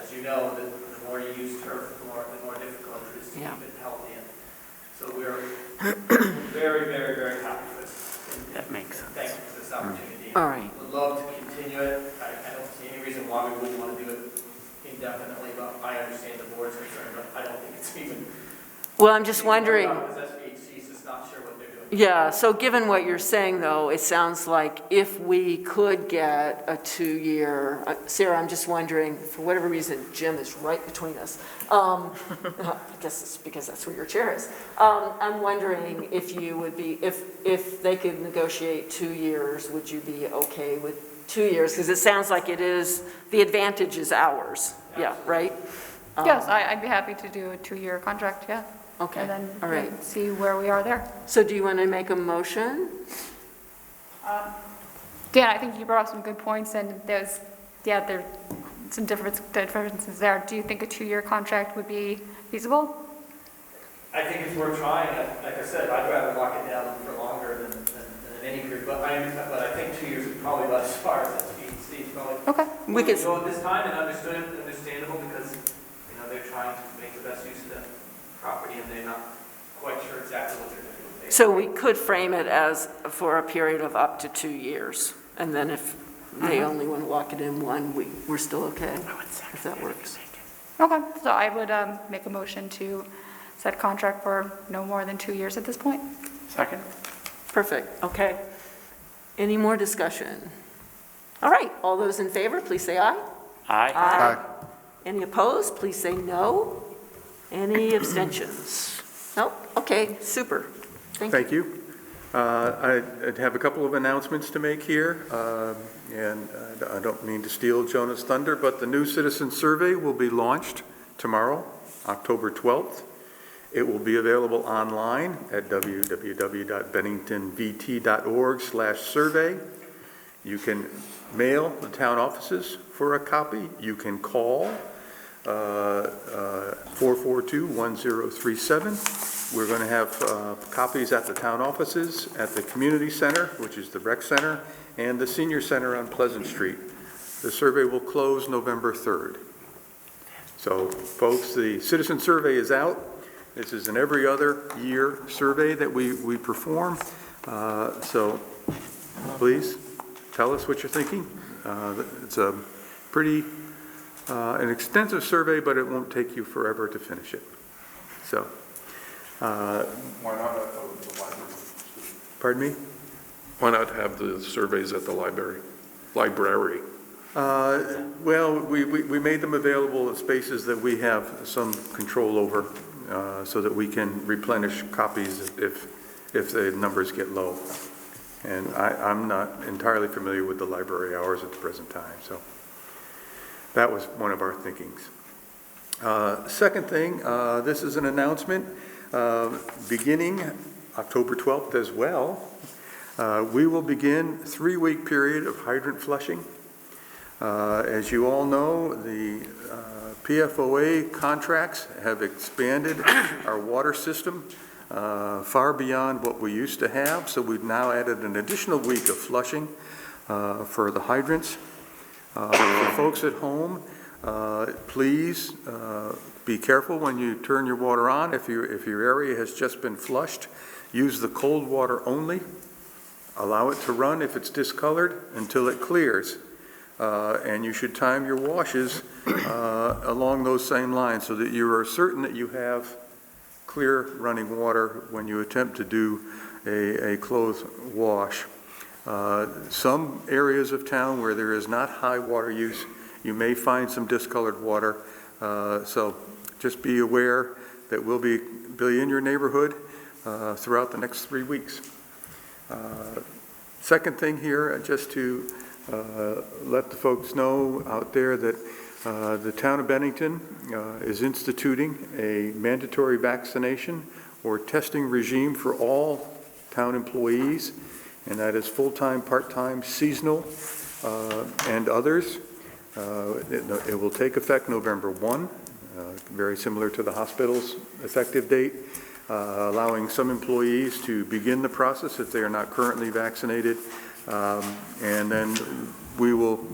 As you know, the more you use turf, the more difficult it is to keep it healthy. And so we're very, very, very happy with this. That makes sense. Thank you for this opportunity. All right. Would love to continue it. I don't see any reason why we wouldn't want to do it indefinitely, but I understand the board's concern, but I don't think it's even. Well, I'm just wondering. Because SBHC is just not sure what they're doing. Yeah, so given what you're saying, though, it sounds like if we could get a 2-year, Sarah, I'm just wondering, for whatever reason, Jim is right between us. I guess it's because that's where your chair is. I'm wondering if you would be, if they could negotiate 2 years, would you be okay with 2 years? Because it sounds like it is, the advantage is ours. Yeah, right? Yes, I'd be happy to do a 2-year contract, yeah. Okay, And then all right. see where we are there. So do you want to make a motion? Dan, I think you brought up some good points, and there's some differences there. Do you think a 2-year contract would be feasible? I think it's worth trying. Like I said, I'd rather lock it down for longer than any period, but I think 2 years is probably about as far as SBC probably. Okay. We could go at this time, and understandable, because they're trying to make the best use of the property, and they're not quite sure exactly what they're doing. So we could frame it as for a period of up to 2 years, and then if they only want to lock it in 1, we're still okay, if that works. Okay, so I would make a motion to set contract for no more than 2 years at this point. Second. Perfect, okay. Any more discussion? All right, all those in favor, please say aye. Aye. Any opposed, please say no. Any abstentions? Nope, okay, super. Thank you. I have a couple of announcements to make here, and I don't mean to steal Jonah's thunder, but the new citizen survey will be launched tomorrow, October 12th. It will be available online at www.benningtonvt.org/survey. You can mail the town offices for a copy. You can call 442-1037. We're going to have copies at the town offices, at the community center, which is the rec center, and the senior center on Pleasant Street. The survey will close November 3rd. So, folks, the citizen survey is out. This is an every other year survey that we perform. So, please tell us what you're thinking. It's a pretty an extensive survey, but it won't take you forever to finish it. So, Why not at the library? pardon me? Why not have the surveys at the library? Well, we made them available at spaces that we have some control over, so that we can replenish copies if the numbers get low. And I'm not entirely familiar with the library hours at the present time, so that was one of our thinkings. Second thing, this is an announcement, beginning October 12th as well, we will begin a 3-week period of hydrant flushing. As you all know, the PFOA contracts have expanded our water system far beyond what we used to have, so we've now added an additional week of flushing for the hydrants. For folks at home, please be careful when you turn your water on. If your area has just been flushed, use the cold water only. Allow it to run if it's discolored until it clears. And you should time your washes along those same lines so that you are certain that you have clear running water when you attempt to do a clothes wash. Some areas of town where there is not high water use, you may find some discolored water. So just be aware that we'll be in your neighborhood throughout the next 3 weeks. Second thing here, just to let the folks know out there that the town of Bennington is instituting a mandatory vaccination or testing regime for all town employees, and that is full-time, part-time, seasonal, and others. It will take effect November 1, very similar to the hospital's effective date, allowing some employees to begin the process if they are not currently vaccinated. And then we will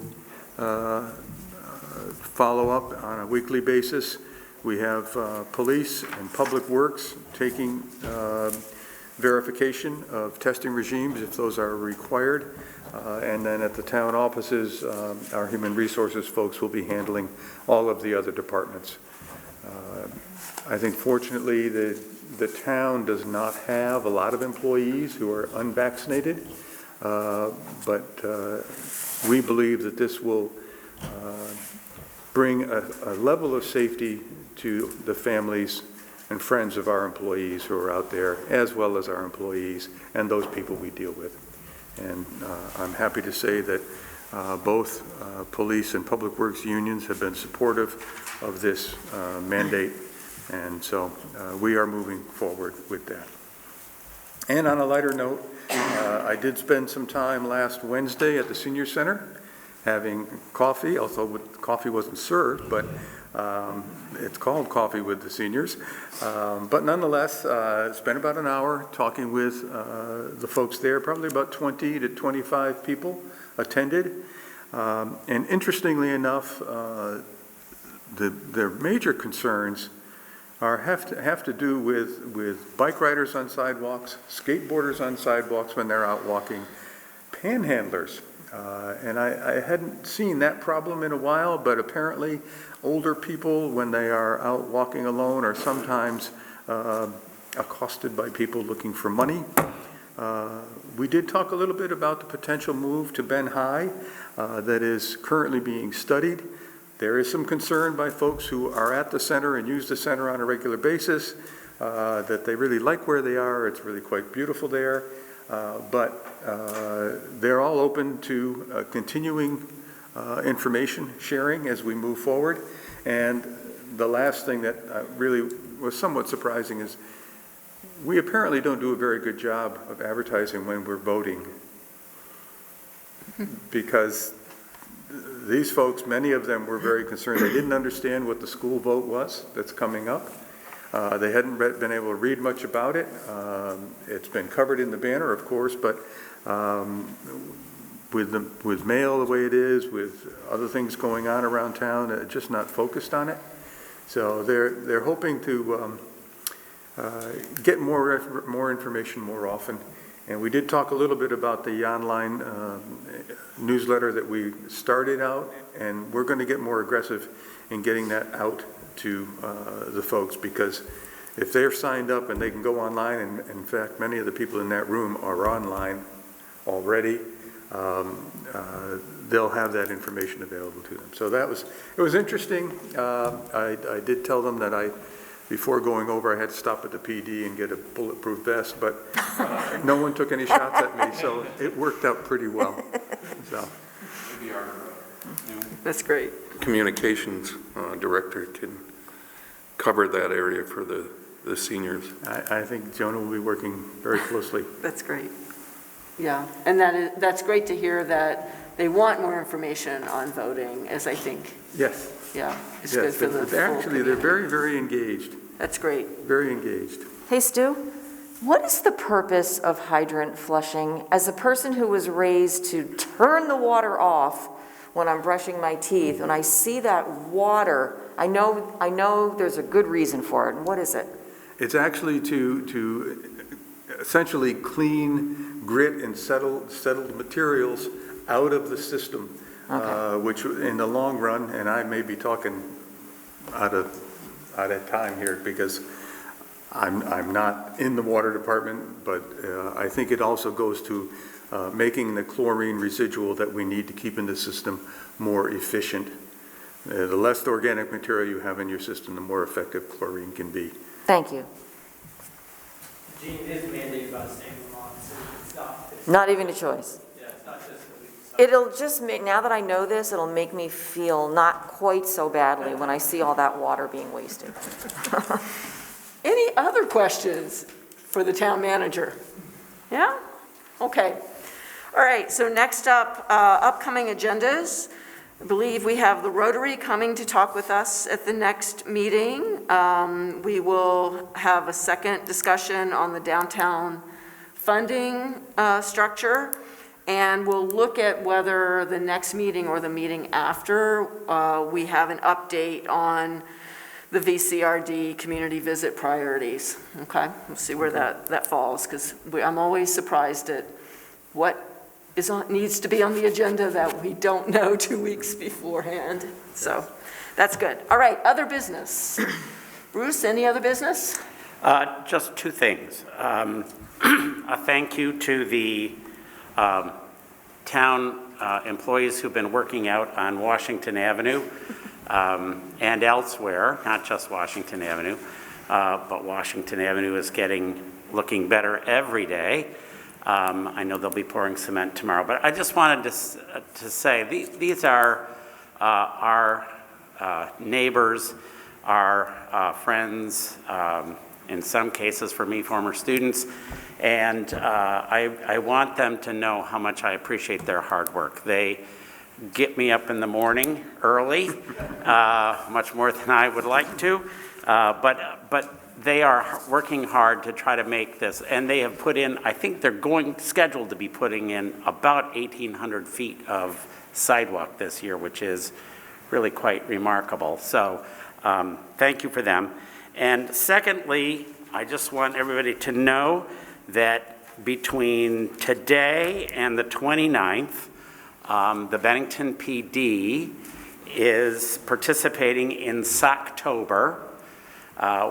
follow up on a weekly basis. We have police and public works taking verification of testing regimes if those are required. And then at the town offices, our human resources folks will be handling all of the other departments. I think fortunately the town does not have a lot of employees who are unvaccinated. But we believe that this will bring a level of safety to the families and friends of our employees who are out there, as well as our employees and those people we deal with. And I'm happy to say that both police and public works unions have been supportive of this mandate, and so we are moving forward with that. And on a lighter note, I did spend some time last Wednesday at the Senior Center having coffee, although coffee wasn't served, but it's called Coffee with the Seniors. But nonetheless, spent about an hour talking with the folks there. Probably about 20 to 25 people attended. And interestingly enough, their major concerns have to do with bike riders on sidewalks, skateboarders on sidewalks when they're out walking, panhandlers. And I hadn't seen that problem in a while, but apparently older people, when they are out walking alone, are sometimes accosted by people looking for money. We did talk a little bit about the potential move to Ben High that is currently being studied. There is some concern by folks who are at the center and use the center on a regular basis that they really like where they are. It's really quite beautiful there. But they're all open to continuing information sharing as we move forward. And the last thing that really was somewhat surprising is we apparently don't do a very good job of advertising when we're voting, because these folks, many of them were very concerned. They didn't understand what the school vote was that's coming up. They hadn't been able to read much about it. It's been covered in the banner, of course, but with mail the way it is, with other things going on around town, just not focused on it. So they're hoping to get more information more often. And we did talk a little bit about the online newsletter that we started out, and we're going to get more aggressive in getting that out to the folks, because if they're signed up and they can go online, and in fact many of the people in that room are online already, they'll have that information available to them. So it was interesting. I did tell them that before going over, I had to stop at the PD and get a bulletproof vest, but no one took any shots at me, so it worked out pretty well. So. Maybe our new That's great. communications director can cover that area for the seniors. I think Jonah will be working very closely. That's great. Yeah, and that's great to hear that they want more information on voting, as I think, Yes. yeah, it's good Yes, for the they're full actually, they're community. very, very engaged, That's great. very engaged. Hey, Stu, what is the purpose of hydrant flushing? As a person who was raised to turn the water off when I'm brushing my teeth, when I see that water, I know there's a good reason for it. And what is it? It's actually to essentially clean grit and settled materials out of the system, which in the long run, and I may be talking out of time here because I'm not in the water department, but I think it also goes to making the chlorine residual that we need to keep in the system more efficient. The less organic material you have in your system, the more effective chlorine can be. Thank you. Gene, it is mandated by the state of Vermont, so it's not. Not even a choice. Yeah, it's not just that we decide. It'll just make, now that I know this, it'll make me feel not quite so badly when I see all that water being wasted. Any other questions for the town manager? Yeah? Okay. All right, so next up, upcoming agendas. I believe we have the Rotary coming to talk with us at the next meeting. We will have a second discussion on the downtown funding structure, and we'll look at whether the next meeting or the meeting after, we have an update on the VCRD community visit priorities. Okay, we'll see where that falls, because I'm always surprised at what needs to be on the agenda that we don't know 2 weeks beforehand. So that's good. All right, other business. Bruce, any other business? Just two things. A thank you to the town employees who've been working out on Washington Avenue and elsewhere, not just Washington Avenue, but Washington Avenue is looking better every day. I know they'll be pouring cement tomorrow, but I just wanted to say these are our neighbors, our friends, in some cases for me, former students, and I want them to know how much I appreciate their hard work. They get me up in the morning early, much more than I would like to, but they are working hard to try to make this, and they have put in, I think they're scheduled to be putting in about 1,800 feet of sidewalk this year, which is really quite remarkable. So thank you for them. And secondly, I just want everybody to know that between today and the 29th, the Bennington PD is participating in Socktober,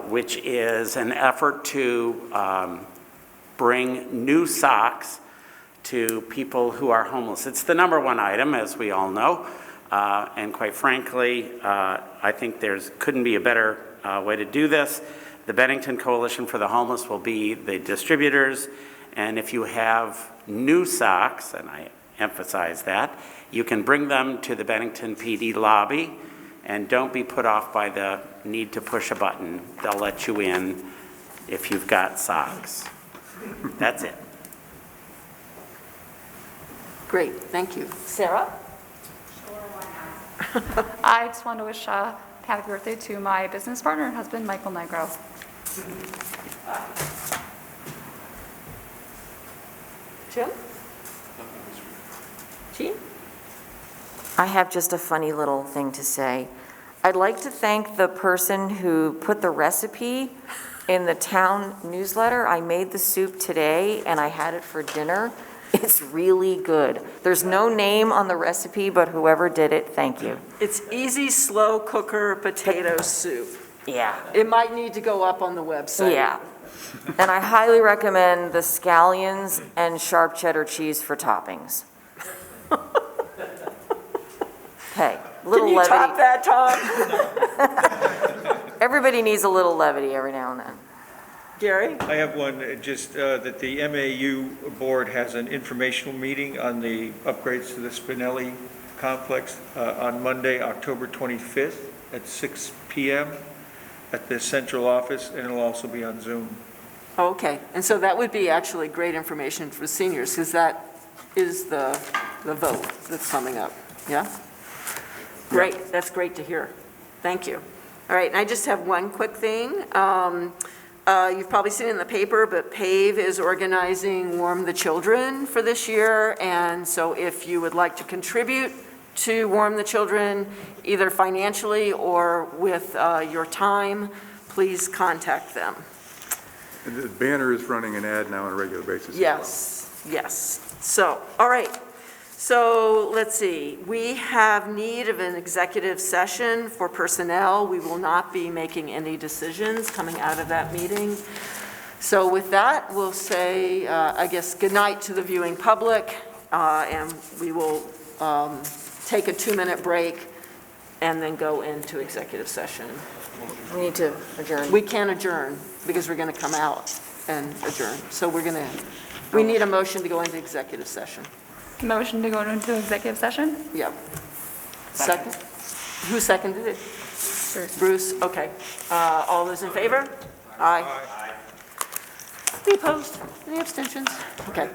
which is an effort to bring new socks to people who are homeless. It's the #1 item, as we all know, and quite frankly, I think couldn't be a better way to do this. The Bennington Coalition for the Homeless will be the distributors, and if you have new socks, and I emphasize that, you can bring them to the Bennington PD lobby, and don't be put off by the need to push a button. They'll let you in if you've got socks. That's it. Great, thank you. Sarah? I just want to wish a happy birthday to my business partner and husband, Michael Negro. Jim? Jean? I have just a funny little thing to say. I'd like to thank the person who put the recipe in the town newsletter. I made the soup today and I had it for dinner. It's really good. There's no name on the recipe, but whoever did it, thank you. It's easy, slow cooker potato soup. Yeah. It might need to go up on the website. Yeah. And I highly recommend the scallions and sharp cheddar cheese for toppings. Okay, little Can you levity. top that, Tom? Everybody needs a little levity every now and then. Gary? I have one, just that the MAU board has an informational meeting on the upgrades to the Spinelli complex on Monday, October 25th at 6 PM at the central office, and it'll also be on Zoom. Okay, and so that would be actually great information for seniors, because that is the vote that's coming up, yeah? Great, that's great to hear. Thank you. All right, and I just have one quick thing. You've probably seen it in the paper, but PAVE is organizing Warm the Children for this year, and so if you would like to contribute to Warm the Children, either financially or with your time, please contact them. And the Banner is running an ad now on a regular basis. Yes, yes. So, all right. So let's see. We have need of an executive session for personnel. We will not be making any decisions coming out of that meeting. So with that, we'll say, I guess, good night to the viewing public, and we will take a 2-minute break and then go into executive session. We need to adjourn. We can't adjourn because we're going to come out and adjourn. So we need a motion to go into executive session. Motion to go into executive session? Yep. Second? Who seconded it? Bruce, okay. All those in favor? Aye. Any opposed? Any abstentions? Okay.